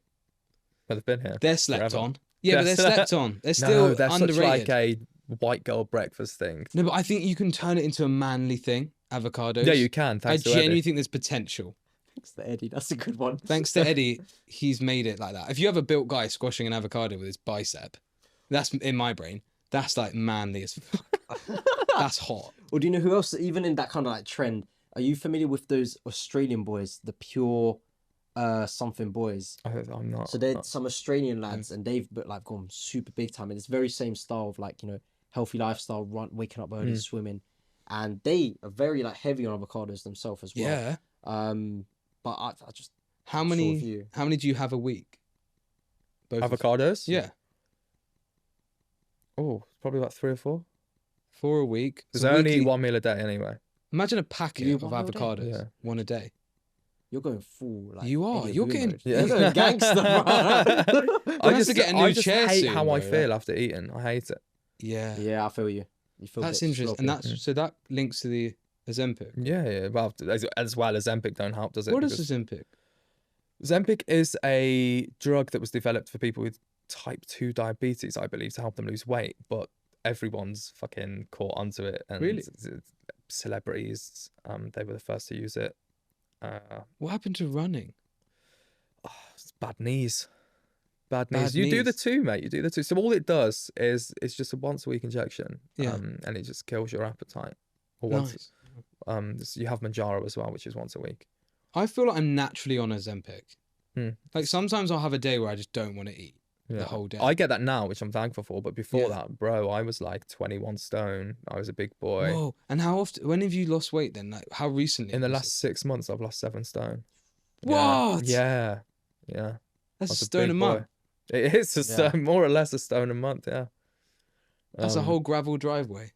But they've been here. They're slept forever. on. Yeah, but they're slept on. They're still they're underrated. such like a white girl breakfast thing. No, but I think you can turn it into a manly thing. Avocados. Yeah, you can. I genuinely think there's potential. Thanks to Eddie. That's a good one. Thanks to Eddie, he's made it like that. If you have a built guy squashing an avocado with his bicep, that's in my brain. That's like manly as fuck. That's hot. Or do you know who else? Even in that kind of like trend, are you familiar with those Australian boys, the pure something boys. I'm not. So they're some Australian lads, and they've like gone super big time. And it's very same style of like, you know, healthy lifestyle, waking up early, swimming, and they are very like heavy on avocados themselves as well. Yeah. But I just How many do you have a week? Both Avocados? Yeah. Oh, probably about 3 or 4. 4 a week. Because I only eat 1 meal a day anyway. Imagine a packet You of one meal a day? avocados. Yeah. 1 a day. You're going full like You are. Eddie You're Blue getting. mode. Yeah. You're going gangster, bro. I have to get a new I just chair hate soon, how I bro. feel after eating. I hate it. Yeah. Yeah, I feel you. You feel a That's bit interesting, and sloppy. so that links to the Ozempic. Yeah. Well, as well as Ozempic don't help, does it? What is Because Ozempic? Ozempic is a drug that was developed for people with type 2 diabetes, I believe, to help them lose weight. But everyone's fucking caught onto it. And Really? Celebrities, they were the first to use it. What happened to running? It's bad knees. Bad Bad knees. You do the knees. 2, mate. You do the 2. So all it does is it's just a once a week injection. Yeah. And it just kills your appetite. Or Nice. so you have Manjaro as well, which is once a week. I feel like I'm naturally on Ozempic. Hmm. Like sometimes I'll have a day where I just don't want to eat Yeah. the whole day. I get that now, which I'm thankful for. But before Yeah. that, bro, I was like 21 stone. I was a big boy. Whoa! And how often? When have you lost weight then? Like how recently? In the was last 6 months, I've lost 7 stone. it? What? Yeah. Yeah. That's I a was stone big a boy. month. It is a Yeah. stone, more or less a stone a month. Yeah. That's a whole gravel driveway.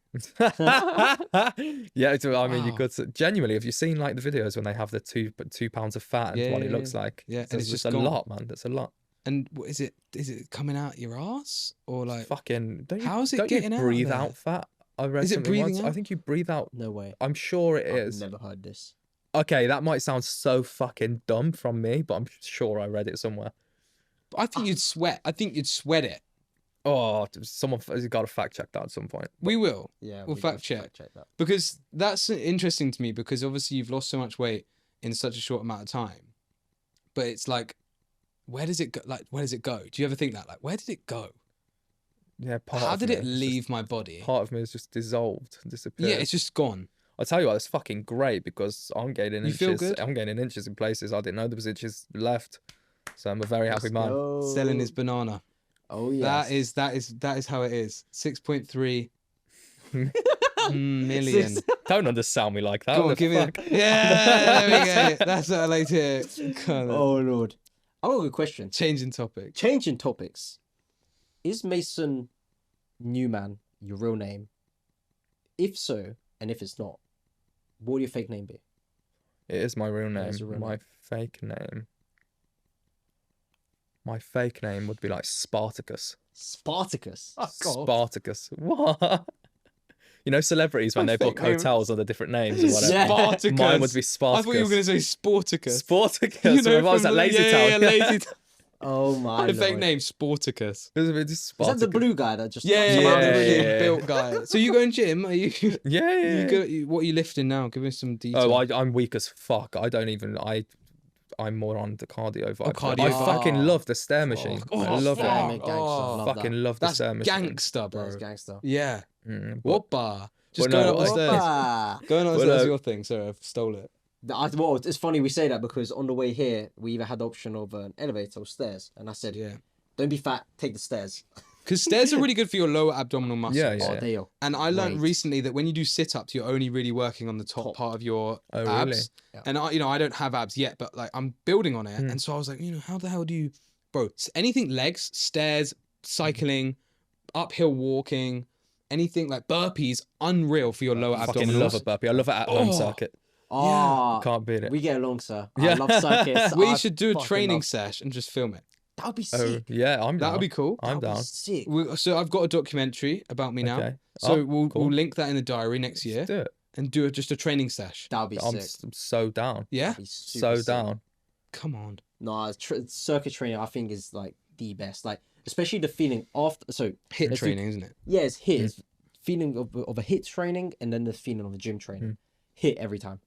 Yeah, so, I mean, you Wow. could genuinely. Have you seen like the videos when they have the 2 pounds of fat and Yeah, what it yeah, looks like? Yeah, and it's just a gone. lot, man. That's a lot. And is it coming out your ass or like? Fucking. Don't you, how's it don't getting you out breathe there? out fat? I read Is it something breathing once. I out? think you breathe out. No way. I'm sure it I've is. never heard this. Okay, that might sound so fucking dumb from me, but I'm sure I read it somewhere. I think you'd sweat. I think you'd sweat it. Oh, someone has got to fact check that at some point. We will. Yeah, We'll we gotta fact check. that. Because that's interesting to me because obviously you've lost so much weight in such a short amount of time. But it's like, where does it go? Like, where does it go? Do you ever think that? Like, where did it go? Yeah, How did it leave my body? Part of me is just dissolved, disappeared. Yeah, it's just gone. I tell you what, it's fucking great because I'm gaining You inches. feel good? I'm gaining inches in places I didn't know there was inches left. So I'm a very happy man. Selling his banana. Oh yeah. That is how it is. 6.3 million. Don't undersell me like that. Go on, What the give me fuck? that. Yeah, there we go. That's what I like to hear. Kind of Oh lord. I've got a good question. changing topic. Changing topics. Is Mason Newman your real name? If so, and if it's not, what would your fake name be? It is my real name. is your real My fake name. My fake name would be like Spartacus. Spartacus. Spartacus. What? You know, celebrities when My they've got fake name- hotels under different names or whatever. Yeah. Spartacus. Mine would be I Spartacus. thought you were going to say Sporticus. Sporticus. What was that? from Lazy yeah, Town. Yeah, Lazy Town. Oh my My fake lord. name, Sporticus. It was a bit just Is that Spartacus. the blue guy that just Yeah, Yeah, the really yeah. built guy. So you go in gym? Are you? Yeah. What are you lifting now? Give me some details. Oh, I'm weak as fuck. I don't even. I'm more on the cardio vibe. cardio I vibe. fucking love the stair machine. Oh, I love fuck. it. Mate, gangster. Oh, Love Fucking that. love the That's stair machine. gangster, bro. That's gangster. Yeah. But- Whoppa. Just Well, going no, up the stairs. Opa! Going up the Well, stairs is no. your thing. Sorry, I've stole it. Well, it's funny we say that because on the way here we either had the option of an elevator or stairs, and I said, Yeah. "Don't be fat, take the stairs." Because stairs are really good for your lower abdominal muscles. Yeah, yeah. Oh, they are. And I learned Great. recently that when you do sit-ups, you're only really working on the top part of your Oh, really? abs. Yeah. And I don't have abs yet, but like I'm building on it. And so I was like, how the hell do you, bro? Anything legs, stairs, cycling, uphill walking, anything like burpees, unreal for your lower I fucking love a abdominals. burpee. I love it at home Oh. circuit. Oh, Can't beat it. we get along, sir. Yeah. I love circuits. We I should do a fucking training love- sesh and just film it. That would be Oh, sick. yeah, I'm down. That would be cool. I'm That'd be down. sick. So I've got a documentary about me now. Okay. So Oh, we'll cool. link that in the diary next year Let's do it. and do just a training sesh. That would be I'm sick. so down. Yeah? That'd be super So sick. down. Come on. No, circuit training I think is like the best. Like especially the feeling after. So Hit let's do- training, isn't it? yeah, it's hit. It's feeling of a hit training and then the feeling of a gym training. Hit every time.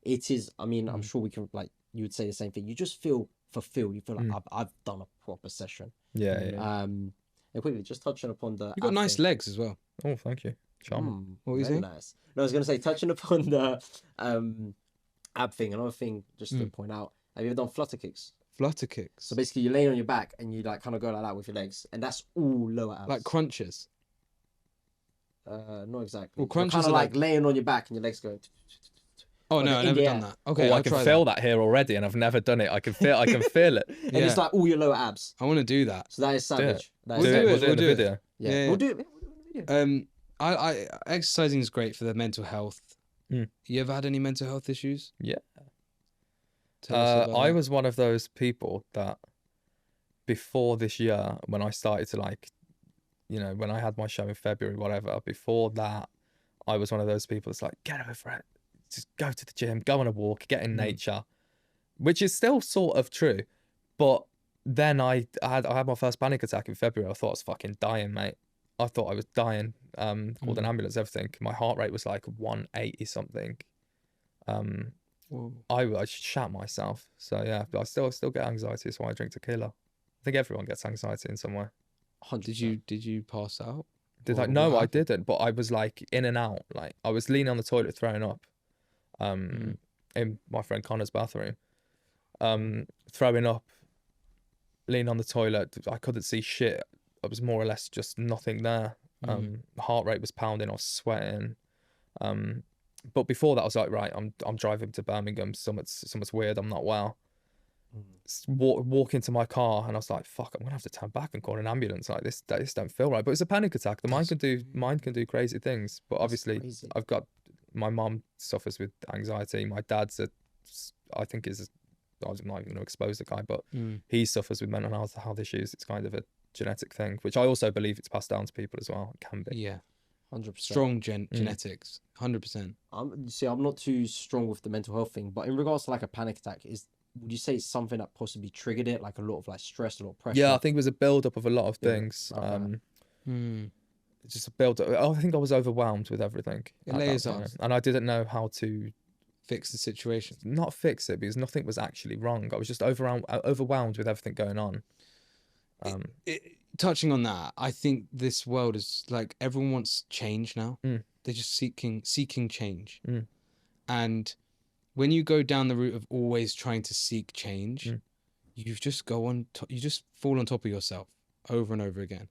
It is. I mean, I'm sure we can like you would say the same thing. You just feel fulfilled. You feel like I've done a proper session. Yeah, yeah. And quickly, just touching upon the. You've got ab nice thing. legs as well. Oh, thank you. Charming. What were you Very saying? nice. No, I was gonna say touching upon the ab thing. Another thing, just to point out. Have you ever done flutter kicks Flutter kicks. So basically, you're laying on your back and you like kind of go like that with your legs, and that's all lower abs. Like crunches. Not exactly. Well, You're crunches kind are of like like- laying on your back and your legs going. Oh But no, they're I in never the done air. that. Okay, Oh, I'll I can try feel that. that here already, and I've never done it. I can feel it. And Yeah. it's like all your lower abs. I want to do that. So that is savage. That We'll is do savage. it. We'll do it in the We'll do it. video. Yeah, Yeah, we'll do it. We'll do it in the video. I exercising is great for the mental health. Mm. You ever had any mental health issues? Yeah. Tell us about I that. was one of those people that before this year, when I started to like, when I had my show in February, whatever, before that, I was one of those people that's like, get over it. Just go to the gym, go on a walk, get in nature, which is still sort of true. But then I had my first panic attack in February. I thought I was fucking dying, mate. I thought I was dying. Called an ambulance, everything. My heart rate was like 180 something. Whoa. I shat myself. So yeah, but I still get anxiety, so I drink tequila. I think everyone gets anxiety in some way. 100%. Did you pass out? Did Or I? No, what I happened? didn't. But I was like in and out. Like I was leaning on the toilet, throwing up. In my friend Connor's bathroom. Throwing up, leaning on the toilet. I couldn't see shit. I was more or less just nothing there. Heart rate was pounding. I was sweating. But before that, I was like, right, I'm driving to Birmingham. Something's weird. I'm not well. Walk into my car, and I was like, fuck, I'm gonna have to turn back and call an ambulance. Like this don't feel right. But it's a panic attack. The mind can do crazy things. But obviously, crazy. I've got my mom suffers with anxiety. My dad's I think I'm not even going to expose the guy, but he suffers with mental health issues. It's kind of a genetic thing, which I also believe it's passed down to people as well. It can be. Yeah. 100%. Strong genetics. 100%. I'm not too strong with the mental health thing, but in regards to like a panic attack, would you say it's something that possibly triggered it, like a lot of like stress, a lot of pressure? Yeah, I think it was a build up of a lot of Yeah, things. okay. Just a build up. Oh, I think I was overwhelmed with everything. It at that layers time. up. And I didn't know how to Fix the situation. not fix it because nothing was actually wrong. I was just overwhelmed with everything going on. Touching on that, I think this world is like everyone wants change now. They're just seeking change. And when you go down the route of always trying to seek change, you just you just fall on top of yourself over and over again.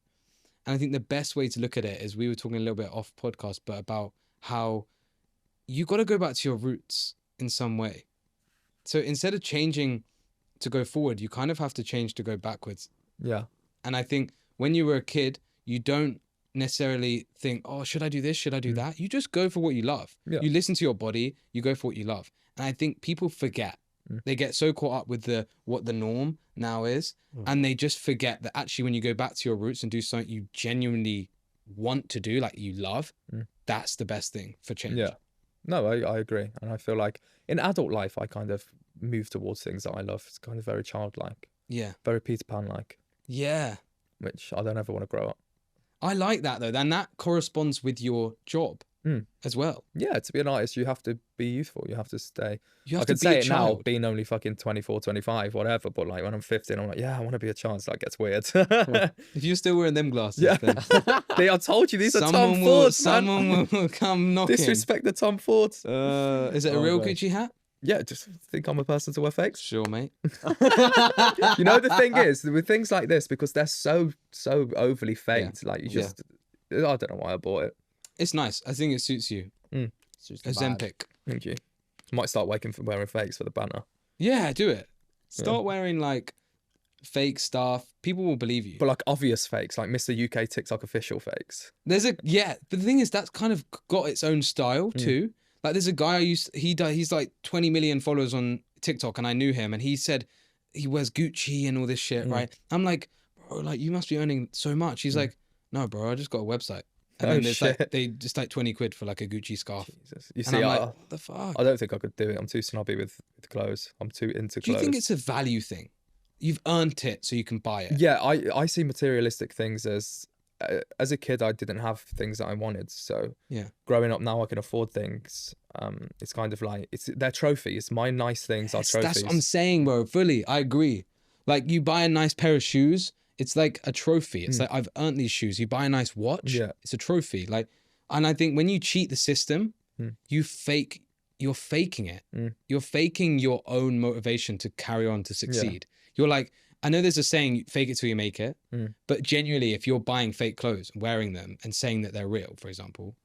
And I think the best way to look at it is, we were talking a little bit off podcast, but about how you got to go back to your roots in some way. So instead of changing to go forward, you kind of have to change to go backwards. Yeah. And I think when you were a kid, you don't necessarily think, oh, should I do this? Should I do that? You just go for what you love. Yeah. You listen to your body, you go for what you love. And I think people forget. They get so caught up with what the norm now is, and they just forget that actually when you go back to your roots and do something you genuinely want to do, like you love, that's the best thing for change. Yeah. No, I agree. And I feel like in adult life, I kind of move towards things that I love. It's kind of very childlike, Yeah. very Peter Pan-like, Yeah. which I don't ever want to grow up. I like that though. Then that corresponds with your job as well. Yeah, to be an artist, you have to be youthful. You have to stay. You have I can to be say a it now, child. being only fucking 24, 25, whatever. But like when I'm 15, I'm like, yeah, I want to be a child. So that gets weird. If you're still wearing them glasses, Yeah. then I told you, these are Tom Fords, man. someone will come knocking. Disrespect the Tom Fords. Is it a Oh, real gosh. Gucci hat? Yeah, just think I'm a person to wear fakes. Sure, mate. You know, the thing is, with things like this, because they're so overly faked, like you just, I don't know why I bought it. It's nice. I think it suits you. Ozempic. Thank you. Might start wearing fakes for the banner. Yeah, do it. Start wearing like fake stuff. People will believe you. But like obvious fakes, like Mr. UK TikTok official fakes. But the thing is, that's kind of got its own style too. Like there's a guy he's like 20 million followers on TikTok, and I knew him, and he said he wears Gucci and all this shit, right? I'm like, bro, like you must be earning so much. He's like, no, bro, I just got a website. And then there's like, they just like 20 quid for like a Gucci scarf. Jesus. You And see, I'm like, what the fuck? I don't think I could do it. I'm too snobby with clothes. I'm too into clothes. Do you think it's a value thing? You've earned it, so you can buy it. Yeah, I see materialistic things as a kid, I didn't have things that I wanted. So Yeah. growing up now, I can afford things. It's kind of like they're trophies. My nice things are trophies. That's what I'm saying, bro. Fully, I agree. Like you buy a nice pair of shoes, it's like a trophy. It's like I've earned these shoes. You buy a nice watch, Yeah. it's a trophy. Like, and I think when you cheat the system, you fake you're faking it. Mm. You're faking your own motivation to carry on to succeed. You're like, I know there's a saying, fake it till you make it. Mm. But genuinely, if you're buying fake clothes, wearing them and saying that they're real, for example,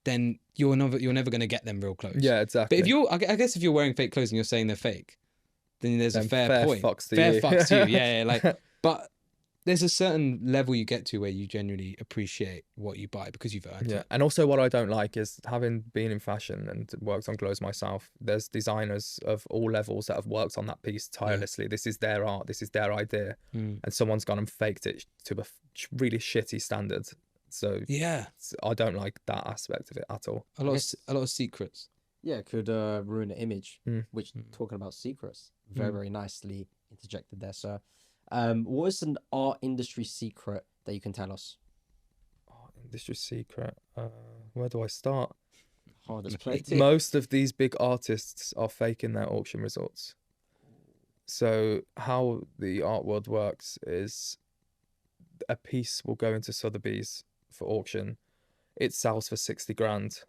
then you're never going to get them real clothes. Yeah, exactly. But if you're, I guess if you're wearing fake clothes and you're saying they're fake, then there's a fair point. Fucks to Fair you. fucks to you. Yeah, like, but there's a certain level you get to where you genuinely appreciate what you buy because you've earned Yeah, it. and also what I don't like is having been in fashion and worked on clothes myself. There's designers of all levels that have worked on that piece tirelessly. This is their art. This is their idea, and someone's gone and faked it to a really shitty standard. So Yeah, I don't like that aspect of it at all. a lot of secrets. Yeah, it could ruin the image. Mm. Which, talking about secrets, very nicely interjected there, sir. What is an art industry secret that you can tell us? Oh, industry secret. Where do I start? Hardest plate. Most of these big artists are faking their auction results. So how the art world works is a piece will go into Sotheby's for auction. It sells for 60 grand.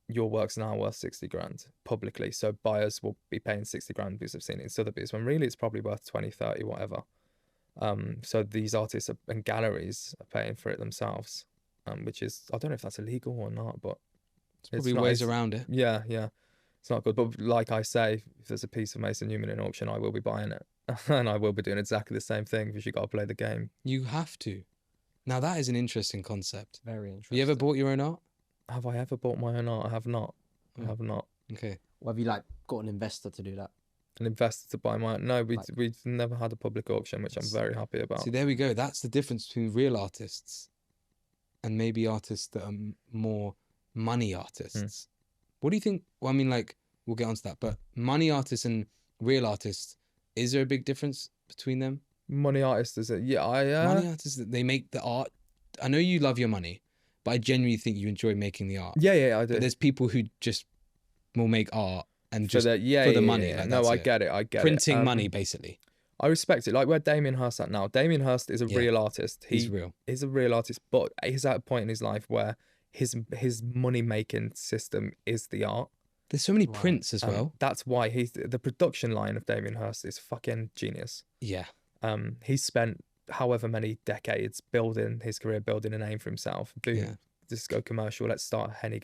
Your work's now worth 60 grand publicly. So buyers will be paying 60 grand because they've seen it in Sotheby's, when really it's probably worth 20, 30, whatever. So these artists and galleries are paying for it themselves, which is, I don't know if that's illegal or not, but It's probably ways around it. Yeah, it's not good. But like I say, if there's a piece of Mason Newman in auction, I will be buying it, and I will be doing exactly the same thing because you got to play the game. You have to. Now that is an interesting concept. Very interesting. You ever bought your own art? Have I ever bought my own art? I have not. I have not. Okay. Or have you like got an investor to do that? An investor to buy my. No, we've never had a public auction, which I'm very happy about. See, there we go. That's the difference between real artists and maybe artists that are more money artists. What do you think? Well, I mean, like, we'll get onto that, but money artists and real artists, is there a big difference between them? Money artist is it? Yeah, Money artists, they make the art. I know you love your money, but I genuinely think you enjoy making the art. Yeah, I do. But there's people who just will make art and for just the, for the money. Yeah. Like, No, that's I it. get it. I get Printing it. money, basically. I respect it. Like where Damien Hirst at now. Damien Hirst is a real artist. He's real. He's a real artist, but he's at a point in his life where his money making system is the art. There's so many prints as well. That's why the production line of Damien Hirst is fucking genius. Yeah. He's spent however many decades building his career, building a name for himself. Boom. Yeah. Just go commercial. Let's start Henny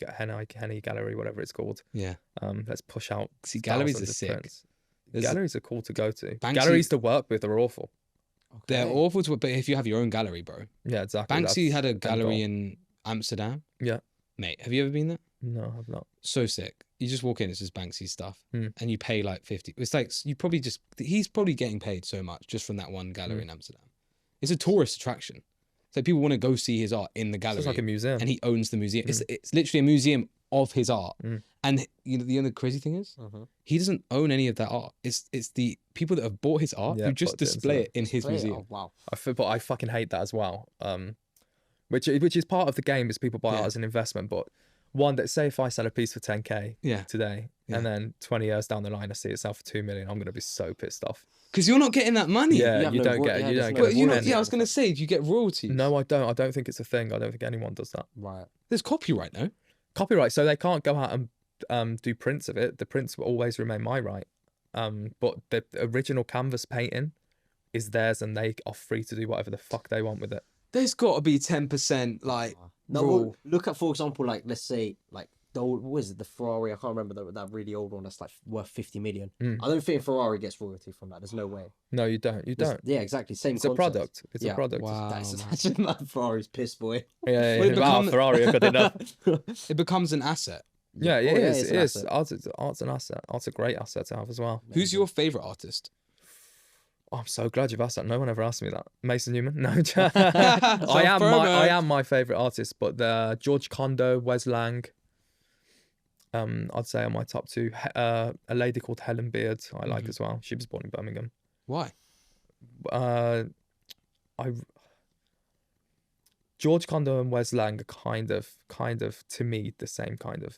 Gallery, whatever it's called. Yeah. Let's push out. See, galleries thousands are of sick. prints. There's- Galleries are cool to go to. Banksy- Galleries to work with are awful. They're Okay. awful to, but if you have your own gallery, bro. Yeah, exactly. Banksy that's had a the gallery goal. in Amsterdam. Yeah. Mate, have you ever been there? No, I've not. So sick. You just walk in, it's just Banksy stuff, Hmm. and you pay like 50. It's like he's probably getting paid so much just from that one gallery in Amsterdam. It's a tourist attraction. So people want to go see his art in the gallery. It's like a museum. And he owns the museum. It's literally a museum of his art. Mm. And you know the crazy thing is, he doesn't own any of that art. It's the people that have bought his art Yeah, who just put it into display it. it in his Play it? museum. Oh, wow. But I fucking hate that as well. Which is part of the game is people buy Yeah. art as an investment. But one that say if I sell a piece for 10k Yeah. today, Yeah. and then 20 years down the line I see it sell for 2 million, I'm gonna be so pissed off. Because you're not getting that money. Yeah, have you no don't ro- get yeah, you there's don't no get. But you know, royalties. yeah, I was gonna say, do you get royalties? No, I don't. I don't think it's a thing. I don't think anyone does that. Right. There's copyright, no? Copyright, so they can't go out and do prints of it. The prints will always remain my right. But the original canvas painting is theirs, and they are free to do whatever the fuck they want with it. There's got to be 10% like No, rule. well, look at, for example, like, let's say, like, the old, what is it, the Ferrari? I can't remember that really old one that's like worth 50 million. Mm. I don't think Ferrari gets royalty from that. There's no way. No, you don't. You There's- don't. Yeah, exactly. Same It's a concept. product. It's Yeah. a product. Wow. That's man. imagine that Ferrari's piss boy. Yeah, Well, it wow, become- Ferrari are good enough. It becomes an asset. Yeah, Oh, it yeah, is. it's It an is. asset. Art's an asset. Art's a great asset to have as well. Who's your favorite artist? Oh, I'm so glad you've asked that. No one ever asked me that. Mason Newman? No. I Self-promo. am my favourite artist, but George Condo, Wes Lang. I'd say are my top two. A lady called Helen Beard I like as well. She was born in Birmingham. Why? George Condo and Wes Lang are kind of to me the same kind of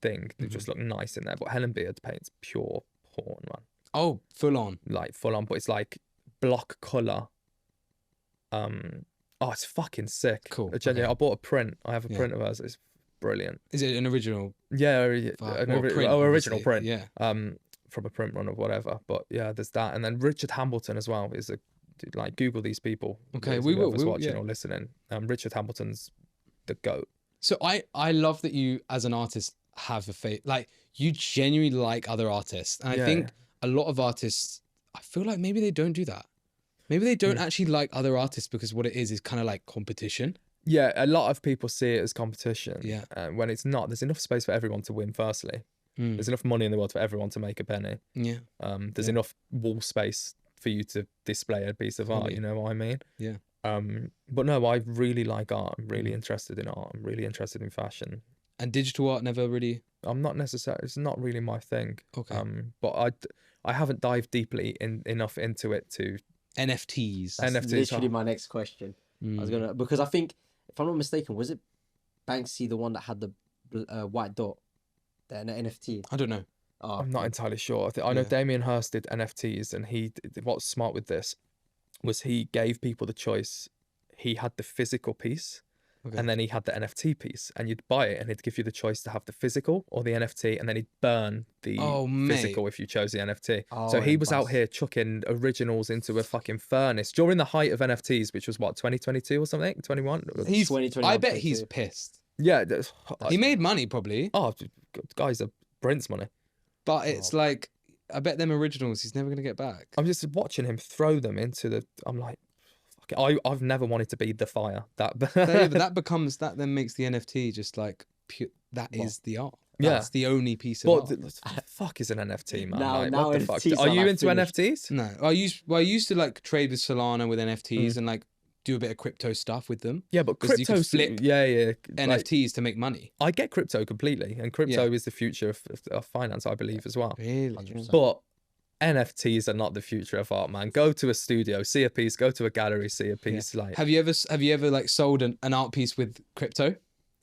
thing. They just look nice in there. But Helen Beard paints pure porn, man. Oh, full on. Like full on, but it's like block colour. Oh, it's fucking sick. Cool, Genuinely, okay. I bought a print. I have a Yeah. print of hers. It's brilliant. Is it an original? Yeah, Well, print, original obviously, print. yeah. From a print run or whatever. But yeah, there's that, and then Richard Hambleton as well is like Google these people. Okay, if we will. whoever's We'll, watching yeah. or listening. Richard Hambleton's the GOAT. So I love that you as an artist have a faith, like you genuinely like other artists, and I think a lot of artists, I feel like maybe they don't do that. Maybe they don't actually like other artists because what it is kind of like competition. Yeah, a lot of people see it as competition. Yeah. When it's not, there's enough space for everyone to win. Firstly, there's enough money in the world for everyone to make a penny. Yeah. There's enough wall space for you to display a piece of art. You know what I mean? Yeah. But no, I really like art. I'm really interested in art. I'm really interested in fashion. And digital art never really. I'm not necessarily. It's not really my thing. Okay. But I haven't dived deeply enough into it to. NFTs. That's literally my next question. I was gonna, because I think, if I'm not mistaken, was it Banksy the one that had the white dot, the NFT? I don't know. Oh, I'm not entirely sure. I know Damien Hirst did NFTs, and what's smart with this was he gave people the choice. He had the physical piece, and then he had the NFT piece, and you'd buy it, and he'd give you the choice to have the physical or the NFT, and then he'd burn the physical if you chose the NFT. So he was out here chucking originals into a fucking furnace during the height of NFTs, which was what, 2022 or something, 21. I bet he's pissed. Yeah, he made money probably. Oh, guys, are Brent's money. But it's like, I bet them originals he's never gonna get back. I'm just watching him throw them into the. I'm like, fuck it. I've never wanted to be the fire. But that becomes that then makes the NFT just like pure, that is the art. That's the only piece of art. What the fuck is an NFT, man? Now what the fuck? NFTs Are you like into finished. NFTs? No, I used to like trade with Solana with NFTs and like do a bit of crypto stuff with them. Yeah, but 'Cause you crypto, could flip yeah, NFTs to make money. I get crypto completely, and crypto is the future of finance, I believe, as well. Really, 100%. But NFTs are not the future of art, man. Go to a studio, see a piece. Go to a gallery, see a piece. Like, have you ever like sold an art piece with crypto?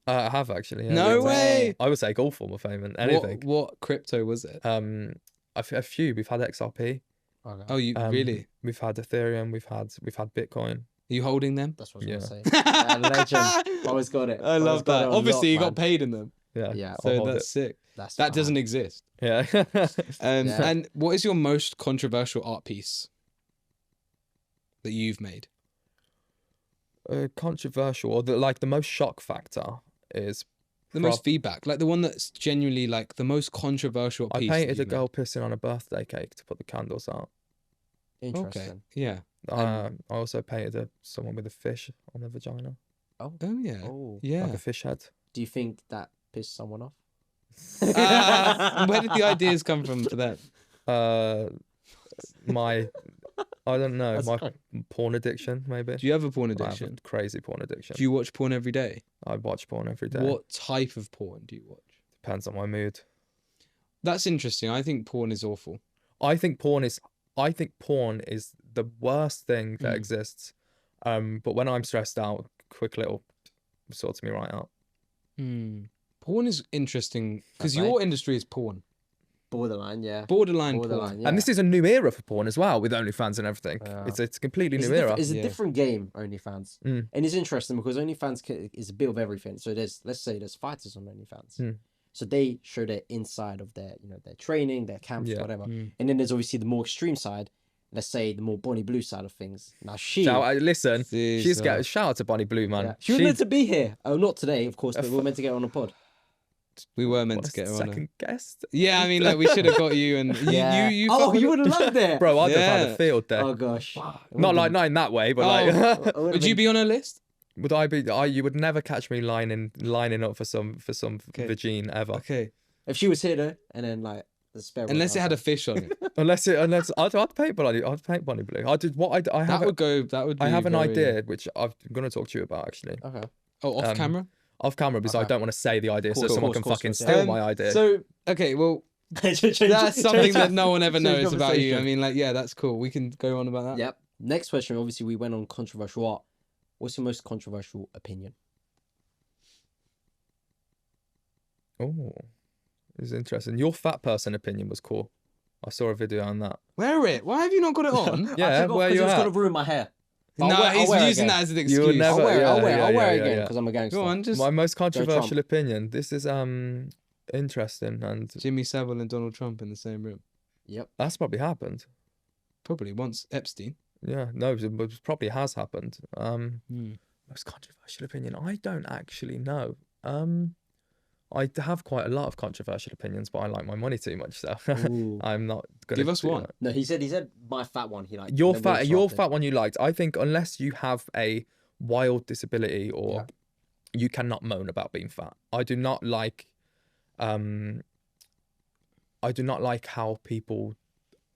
I have actually. Yeah, No way. I would say golf form of payment. Anything. What crypto was it? A few. We've had XRP. Okay. Oh, you really? We've had Ethereum. We've had Bitcoin. Are you holding them? That's what I was gonna say. Legend. Always got it. I love that. Obviously, you got paid in them. Yeah. Yeah. I'll So hold that's it. sick. That's That fine. doesn't exist. Yeah. And what is your most controversial art piece that you've made? Controversial, or the most shock factor is The most feedback, like the one that's genuinely like the most controversial I piece. painted that a you've girl pissing on a birthday cake to put the candles out. made. Interesting. Okay. Yeah. I also painted someone with a fish on their vagina, Oh yeah. Oh. Yeah. like a fish head. Do you think that pissed someone off? Where did the ideas come from for that? I don't know, That's my fine. porn addiction, maybe. Do you have a porn I have a addiction? crazy porn addiction. Do you watch porn every day? I watch porn every day. What type of porn do you watch? Depends on my mood. That's interesting. I think porn is awful. I think porn is the worst thing that exists. But when I'm stressed out, quick little sorts me right out. Porn is interesting because That's your industry is porn. Borderline, yeah. Borderline Borderline, porn. yeah. And this is a new era for porn as well, with OnlyFans and everything. Yeah. It's a completely It's new era. It's a Yeah. different game, OnlyFans. Mm. And it's interesting because OnlyFans is a bit of everything. So let's say there's fighters on OnlyFans. Mm. So they show their inside of their, their training, their camps, Yeah. whatever. And then there's obviously the more extreme side. Let's say the more Bonnie Blue side of things. Now Listen, Jesus. shout out to Bonnie Blue, man. yeah, she was meant to be here. Oh, not today, of course, but we were meant to get her on a pod. We were meant What, to get her on. second guest. Yeah, I mean, like we should have got you, and Yeah. you. Oh, fuck with you it. would have loved it. Bro, I'd have had Yeah. a field day. Oh gosh. not in that way, but like Would you be on a list? would I be you would never catch me lining up for some Okay. vagine ever. Okay, If she was here though, and then like the spare. unless it had a fish on it. Unless I'd paint Bonnie Blue. I have That would go. That would. Be I have an very- idea which I'm going to talk to you about actually. Okay. Oh, off camera. Off camera, because I Okay. don't want to say the idea so Cool, someone cool, can cool, fucking cool, steal yeah. my idea. So okay, well, that's something that no one ever knows about you. I mean, like, yeah, that's cool. We can go on about that. Yep. Next question. Obviously, we went on controversial art. What's your most controversial opinion? Oh, this is interesting. Your fat person opinion was cool. I saw a video on that. Where it? Why have you not got it on? Yeah, I took off where 'cause you it was at? gonna ruin my hair. I'll No, wear- I'll he's wear it using again. that as an You will excuse. never- I'll wear yeah, it again yeah. because I'm a gangster. Go on, just My most Trump. controversial opinion. This is interesting, and Jimmy Savile and Donald Trump in the same room. Yep. that's probably happened. Probably once Epstein. Yeah, no, it probably has happened. Hmm. Most controversial opinion. I don't actually know. I have quite a lot of controversial opinions, but I like my money too much, so Ooh. I'm not gonna Give us do one. that. No, he said my fat one. He liked Your and then we fat interrupted. one you liked. I think unless you have a wild disability or you cannot moan about being fat. I do not like how people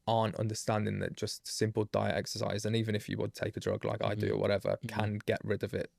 aren't understanding that just simple diet, exercise, and even if you would take a drug like I do or whatever, can get rid of it.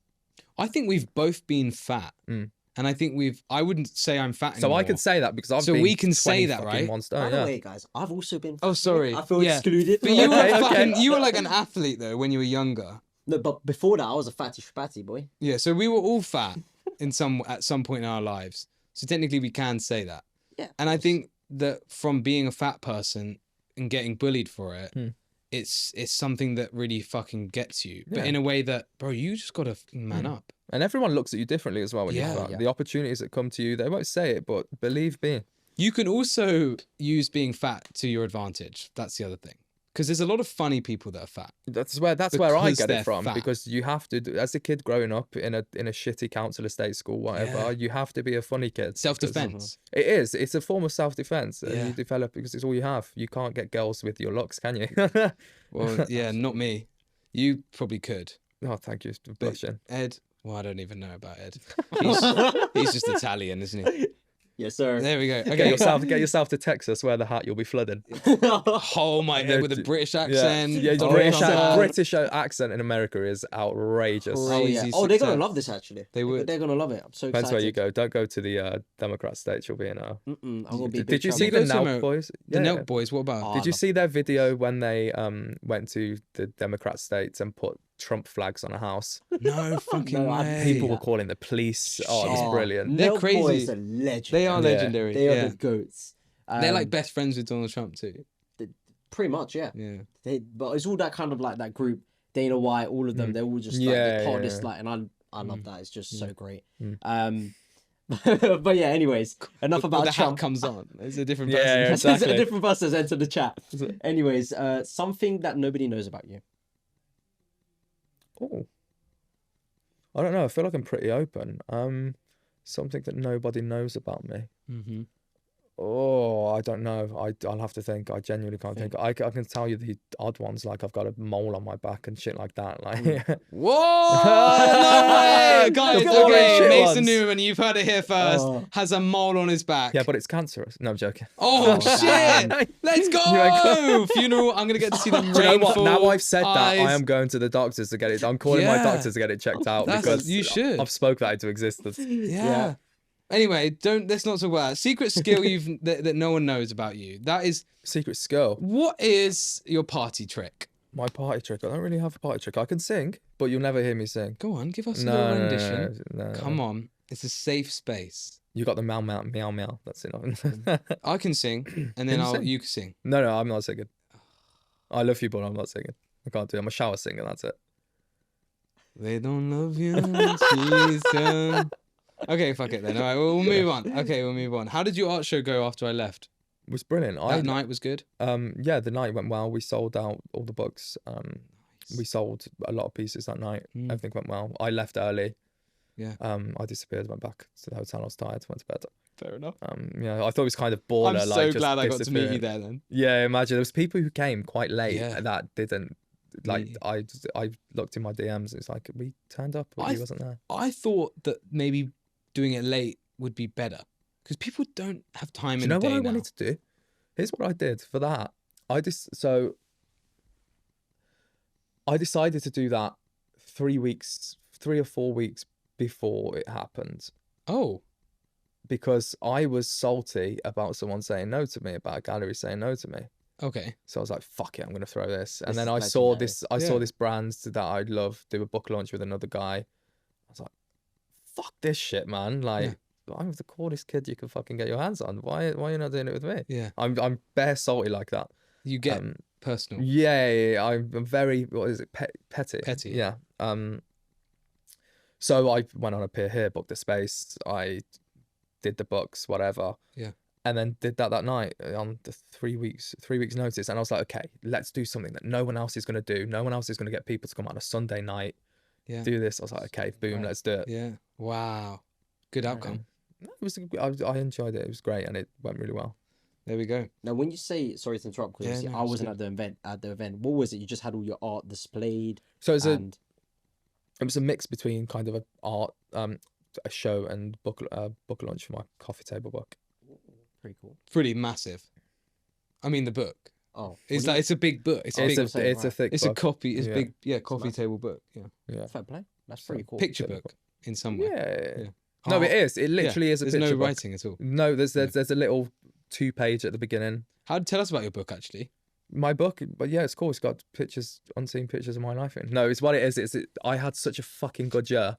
I think we've both been fat. Mm. And I think I wouldn't say I'm fat So anymore. I could say that because I've So been we can 20 say that, fucking right? one By stone, the yeah. way, guys, I've also been. Oh, sorry. I feel Yeah. excluded. But you were Okay, okay. fucking, you were like an athlete though when you were younger. No, but before that, I was a fatty spatty boy. Yeah, so we were all fat at some point in our lives. So technically we can say that. Yeah. And I think that from being a fat person and getting bullied for it, it's something that really fucking gets you. But Yeah. in a way that, bro, you just gotta man up. And everyone looks at you differently as well when Yeah. you're fat. Yeah. The opportunities that come to you, they won't say it, but believe me. You can also use being fat to your advantage. That's the other thing. Because there's a lot of funny people that are fat. That's where I Because get they're it from, fat. because you have to as a kid growing up in a shitty council estate school, whatever, Yeah. you have to be a funny kid. Self-defense. because it's a form of self-defense. Yeah. You develop because it's all you have. You can't get girls with your looks, can you? Well, yeah, not me. You probably could. Oh, thank you for But blushing. Ed, well, I don't even know about Ed. He's just Italian, isn't he? Yes, sir. There we go. Get Okay. yourself to Texas, wear the hat, you'll be flooded. Oh my Ed with a British accent. Yeah, the Donald British, Trump. British accent in America is outrageous. Oh yeah. Crazy Oh, they're gonna success. love this actually. They would. They're gonna love it. I'm so excited. Depends where you go. Don't go to the Democrat states. You'll be in a. I'm gonna be. Did you see Go the to Nelk America. boys? The Nelk Boys, what about? Oh, Did you no. see their video when they went to the Democrat states and put Trump flags on a house? No fucking No, way. People were calling the police. Oh, it was brilliant. They're Nelk crazy. Boys are legend. They are Yeah. legendary. They are yeah. the goats. They're like best friends with Donald Trump too. pretty much, yeah. Yeah. But it's all that kind of like that group. Dana White, all of them. They're all just like they're part of this like, and I love that. It's just so great. But yeah, anyways, enough about the Trump. hat comes on. It's a different Yeah, person. yeah, There's exactly. a different person has entered the chat. Anyways, something that nobody knows about you. Oh, I don't know. I feel like I'm pretty open. Something that nobody knows about me. Mm-hmm. Oh, I don't know. I'll have to think. I genuinely can't think. I can tell you the odd ones, like I've got a mole on my back and shit like that. Like, Whoa! No way! Guys, The boring okay, shit Mason ones. Newman, you've heard it here first, Oh. has a mole on his back. yeah, but it's cancerous. No, I'm joking. Oh, shit! Let's You ain't go! Funeral, I'm going to get to see the Do you know what? rainfall Now I've said that, I eyes. am going to the doctors to get it. I'm calling my Yeah. doctors to get it checked out because You should. I've spoke that into existence. Yeah. Anyway, let's not talk about that. Secret skill that no one knows about you. That is, Secret skill. what is your party trick? My party trick. I don't really have a party trick. I can sing, but you'll never hear me sing. Go on, give us a No, little no, no, rendition. no. Come on, it's a safe space. You got the meow meow meow meow. That's enough. I can sing, and then Can you sing? you can sing. No, I'm not singing. I love you, but I'm not singing. I can't do it. I'm a shower singer. That's it. They don't love you. She's done. Okay, fuck it then. All right, we'll move on. Okay, we'll move on. How did your art show go after I left? It was brilliant. That night was good. Yeah, the night went well. We sold out all the books. We sold a lot of pieces that night. Everything went well. I left early. Yeah. I disappeared, went back to the hotel. I was tired, went to bed. Fair enough. Yeah, I thought it was kind of baller. I'm so like, just glad I got to meet you disappearing. there then. Yeah, imagine there was people who came quite late Yeah. that didn't. Like Me. I looked in my DMs. It's like we turned up, but he wasn't there. I thought that maybe doing it late would be better because people don't have time Do in you know the what day I now. wanted to do? Here's what I did for that. I decided to do that 3 or 4 weeks before it happened Oh, because I was salty about someone saying no to me, about a gallery saying no to me. okay. So I was like, fuck it, I'm gonna throw this. And This then is I saw legendary. this I saw Yeah. this brand that I love do a book launch with another guy. I was like, fuck this shit, man. Like I'm the coolest kid you can fucking get your hands on. Why are you not doing it with me? Yeah. I'm bare salty like that. You get personal. Yeah. I'm very, what is it? Petty. Petty. Yeah. So I went on a pier here, booked the space. I did the books, whatever. Yeah. And then did that night on the 3 weeks notice. And I was like, okay, let's do something that no one else is going to do. No one else is going to get people to come out on a Sunday night. Yeah. Do this. I was like, okay, boom, Right. let's do it. Yeah. Wow. Good outcome. It was. I enjoyed it. It was great, and it went really well. There we go. Now, when you say, sorry to interrupt, because Yeah, obviously no, I it's wasn't good. at the event. What was it? You just had all your art displayed, So it and was a mix between kind of a show and book launch for my coffee table book. pretty cool. Pretty massive. I mean, the book. Oh, It's like, it's a big book. It's a big. saying, It's a right. thick It's a book. copy. It's Yeah. big. Yeah, coffee massive. table book. Yeah. Yeah. fair play. That's pretty cool. Picture Very book in some way. Yeah. Yeah. No, Oh, it is. It literally is a There's picture no book. writing at all. No, there's a little 2-page at the beginning. Tell us about your book actually. My book, but yeah, it's cool. It's got pictures, unseen pictures of my life in. No, it's what it is. I had such a fucking good year.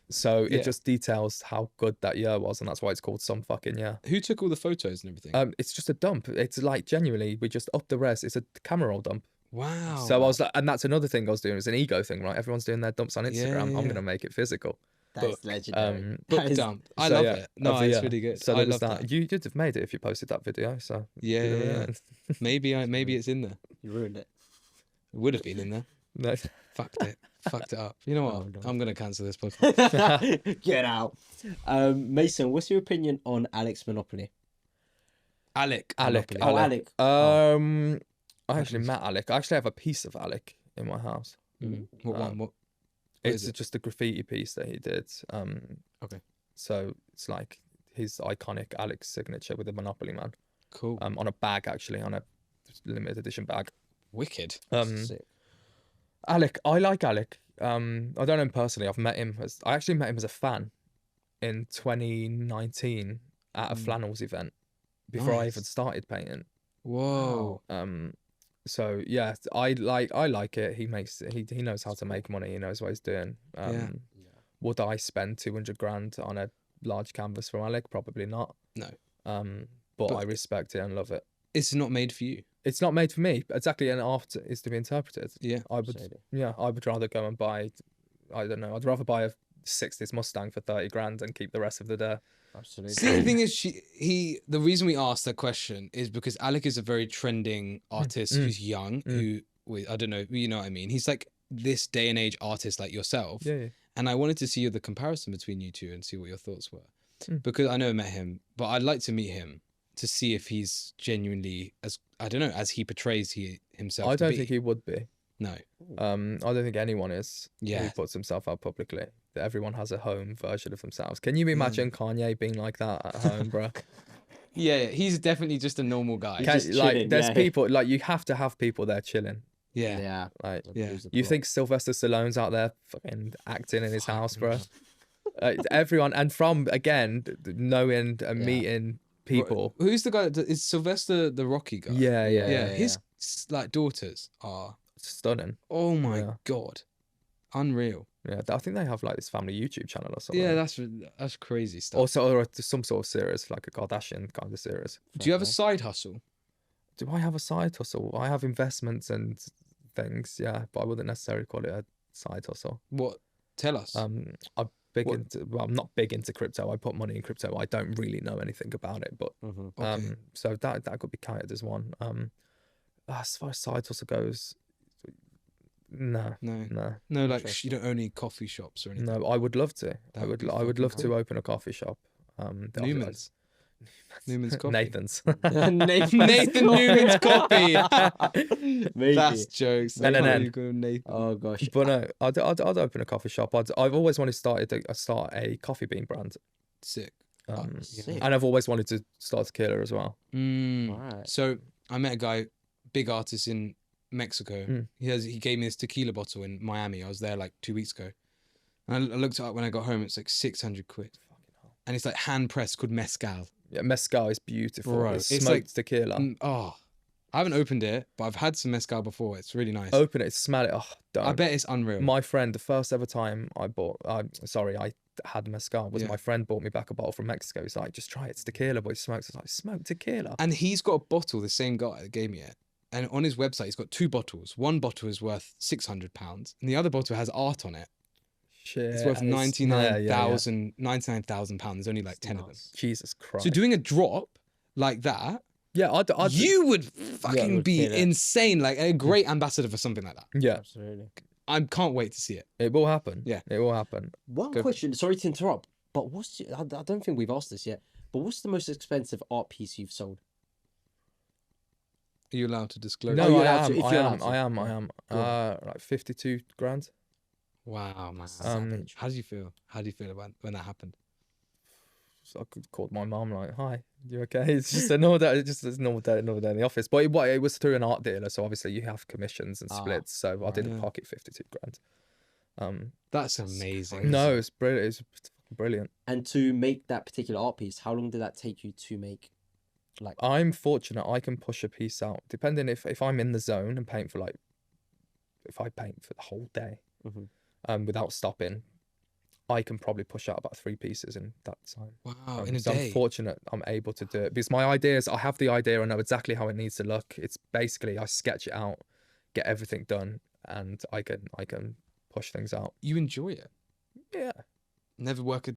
So Yeah. it just details how good that year was, and that's why it's called Some Fucking Year. Who took all the photos and everything? It's just a dump. It's like genuinely, we just upped the res. It's a camera roll dump. Wow. So I was like, and that's another thing I was doing. It's an ego thing, right? Everyone's doing their dumps on Instagram. Yeah, I'm yeah. gonna make it physical. That's book. legendary. book That is- dump. I So, love yeah, it. No, of the it's year. really good. So I there love was that. You'd have made it if you posted that video. So Yeah, you know, yeah, yeah. Maybe it's in there. You ruined it. It would have been in there. No. Fucked it. Fucked it up. You know what? Oh, no. I'm gonna cancel this podcast. Get out. Mason, what's your opinion on Alex Monopoly? Alec. Alec. Monopoly. Oh, Alec. Alec. I actually met Alec. I actually have a piece of Alec in my house. Mm. What one? What It's is it? just a graffiti piece that he did. Okay. So it's like his iconic Alex signature with the Monopoly Man. Cool. On a bag, actually, on a limited edition bag. Wicked. Sick. Alec, I like Alec. I don't know him personally. I actually met him as a fan in 2019 at a flannels event before I even Nice. started painting. Whoa. So yeah, I like it. He knows how to make money. He knows what he's doing. Yeah. Would I spend 200 grand on a large canvas from Alec? Probably not. No. But I respect it and love it. It's not made for you. It's not made for me. Exactly, and art is to be interpreted. Yeah. I would rather go and buy, I don't know, I'd rather buy a 60s Mustang for 30 grand and keep the rest of the day. Absolutely. See, the thing is, the reason we asked that question is because Alec is a very trending artist who's young, I don't know, you know what I mean? He's like this day and age artist like yourself. Yeah. And I wanted to see the comparison between you two and see what your thoughts were. Because I never met him, but I'd like to meet him to see if he's genuinely as he portrays himself. I to don't be. think he would be. No. I don't think anyone is. Yeah. Who puts himself out publicly. Everyone has a home version of themselves. Can you imagine Kanye being like that at home, bro? Yeah, he's definitely just a normal guy. just chilling, there's yeah. people like you have to have people there chilling. Yeah. Yeah. Like Yeah. you think Sylvester Stallone's out there fucking acting in his house, bro? Everyone, and from again knowing and meeting people. Who's the guy? Is Sylvester the Rocky guy? Yeah. Yeah. His like daughters are. Stunning. Oh my Yeah. god, unreal. Yeah, I think they have like this family YouTube channel or something. Yeah, that's crazy stuff. Also, or some sort of series, like a Kardashian kind of series. Do you have a side hustle? Do I have a side hustle? I have investments and things, yeah, but I wouldn't necessarily call it a side hustle. What? Tell us. I'm not big into crypto. I put money in crypto. I don't really know anything about it, but Okay. so that could be counted as one. As far as side hustle goes, no. Like you don't own any coffee shops or anything. No, I would love to. That would be I would fucking love cool. to open a coffee shop. Newman's. Newman's coffee. Nathan's. Nathan Newman's coffee. Maybe. That's jokes. No. You go Nathan. Oh gosh. But no, I'd open a coffee shop. I've always wanted to start a coffee bean brand. Sick. Sick. And I've always wanted to start tequila as well. Right. So I met a guy, big artist in Mexico. He gave me this tequila bottle in Miami. I was there like 2 weeks ago. And I looked it up when I got home. It's like 600 quid. And it's like hand pressed, called mezcal. Yeah, mezcal is beautiful. Bro, It's it's smoked like- tequila. I haven't opened it, but I've had some mezcal before. It's really nice. Open it, smell it. Oh, don't. I bet it's unreal. My friend, the first ever time I had mezcal was my friend bought me back a bottle from Mexico. He's like, just try it. It's tequila, but he smokes. I was like, smoke tequila. And he's got a bottle, the same guy that gave me it. and on his website he's got 2 bottles. One bottle is worth £600, and the other bottle has art on it. Shit. It's worth and it's- yeah, yeah, yeah. £99,000. There's only like 10 of them. Jesus Christ. So doing a drop like that, yeah, I'd you would fucking would be kill it. insane. Like a great ambassador for something like that. yeah, Absolutely. I can't wait to see it. it will happen. Yeah. It will happen. One Go- question, sorry to interrupt, but I don't think we've asked this yet, but what's the most expensive art piece you've sold? Are you allowed to disclose? No, you're I allowed am. to- if I you're am. allowed to. I am. I am. Go on. Like 52 grand. Wow, man. Savage. How do you feel? How do you feel about when that happened? So I called my mum like, "Hi, you okay?" It's just a normal day. It's just a normal day in the office. But it was through an art dealer, so obviously you have commissions and splits. So I didn't Yeah. pocket 52 grand. That's amazing. No, it's brilliant. It's brilliant. And to make that particular art piece, how long did that take you to make? Like, I'm fortunate. I can push a piece out, depending if I'm in the zone and paint for like, if I paint for the whole day, without stopping, I can probably push out about 3 pieces in that time. Wow, in a So day. I'm fortunate I'm able to do it because my ideas, I have the idea, I know exactly how it needs to look. It's basically I sketch it out, get everything done, and I can push things out. You enjoy it. Yeah. Never work a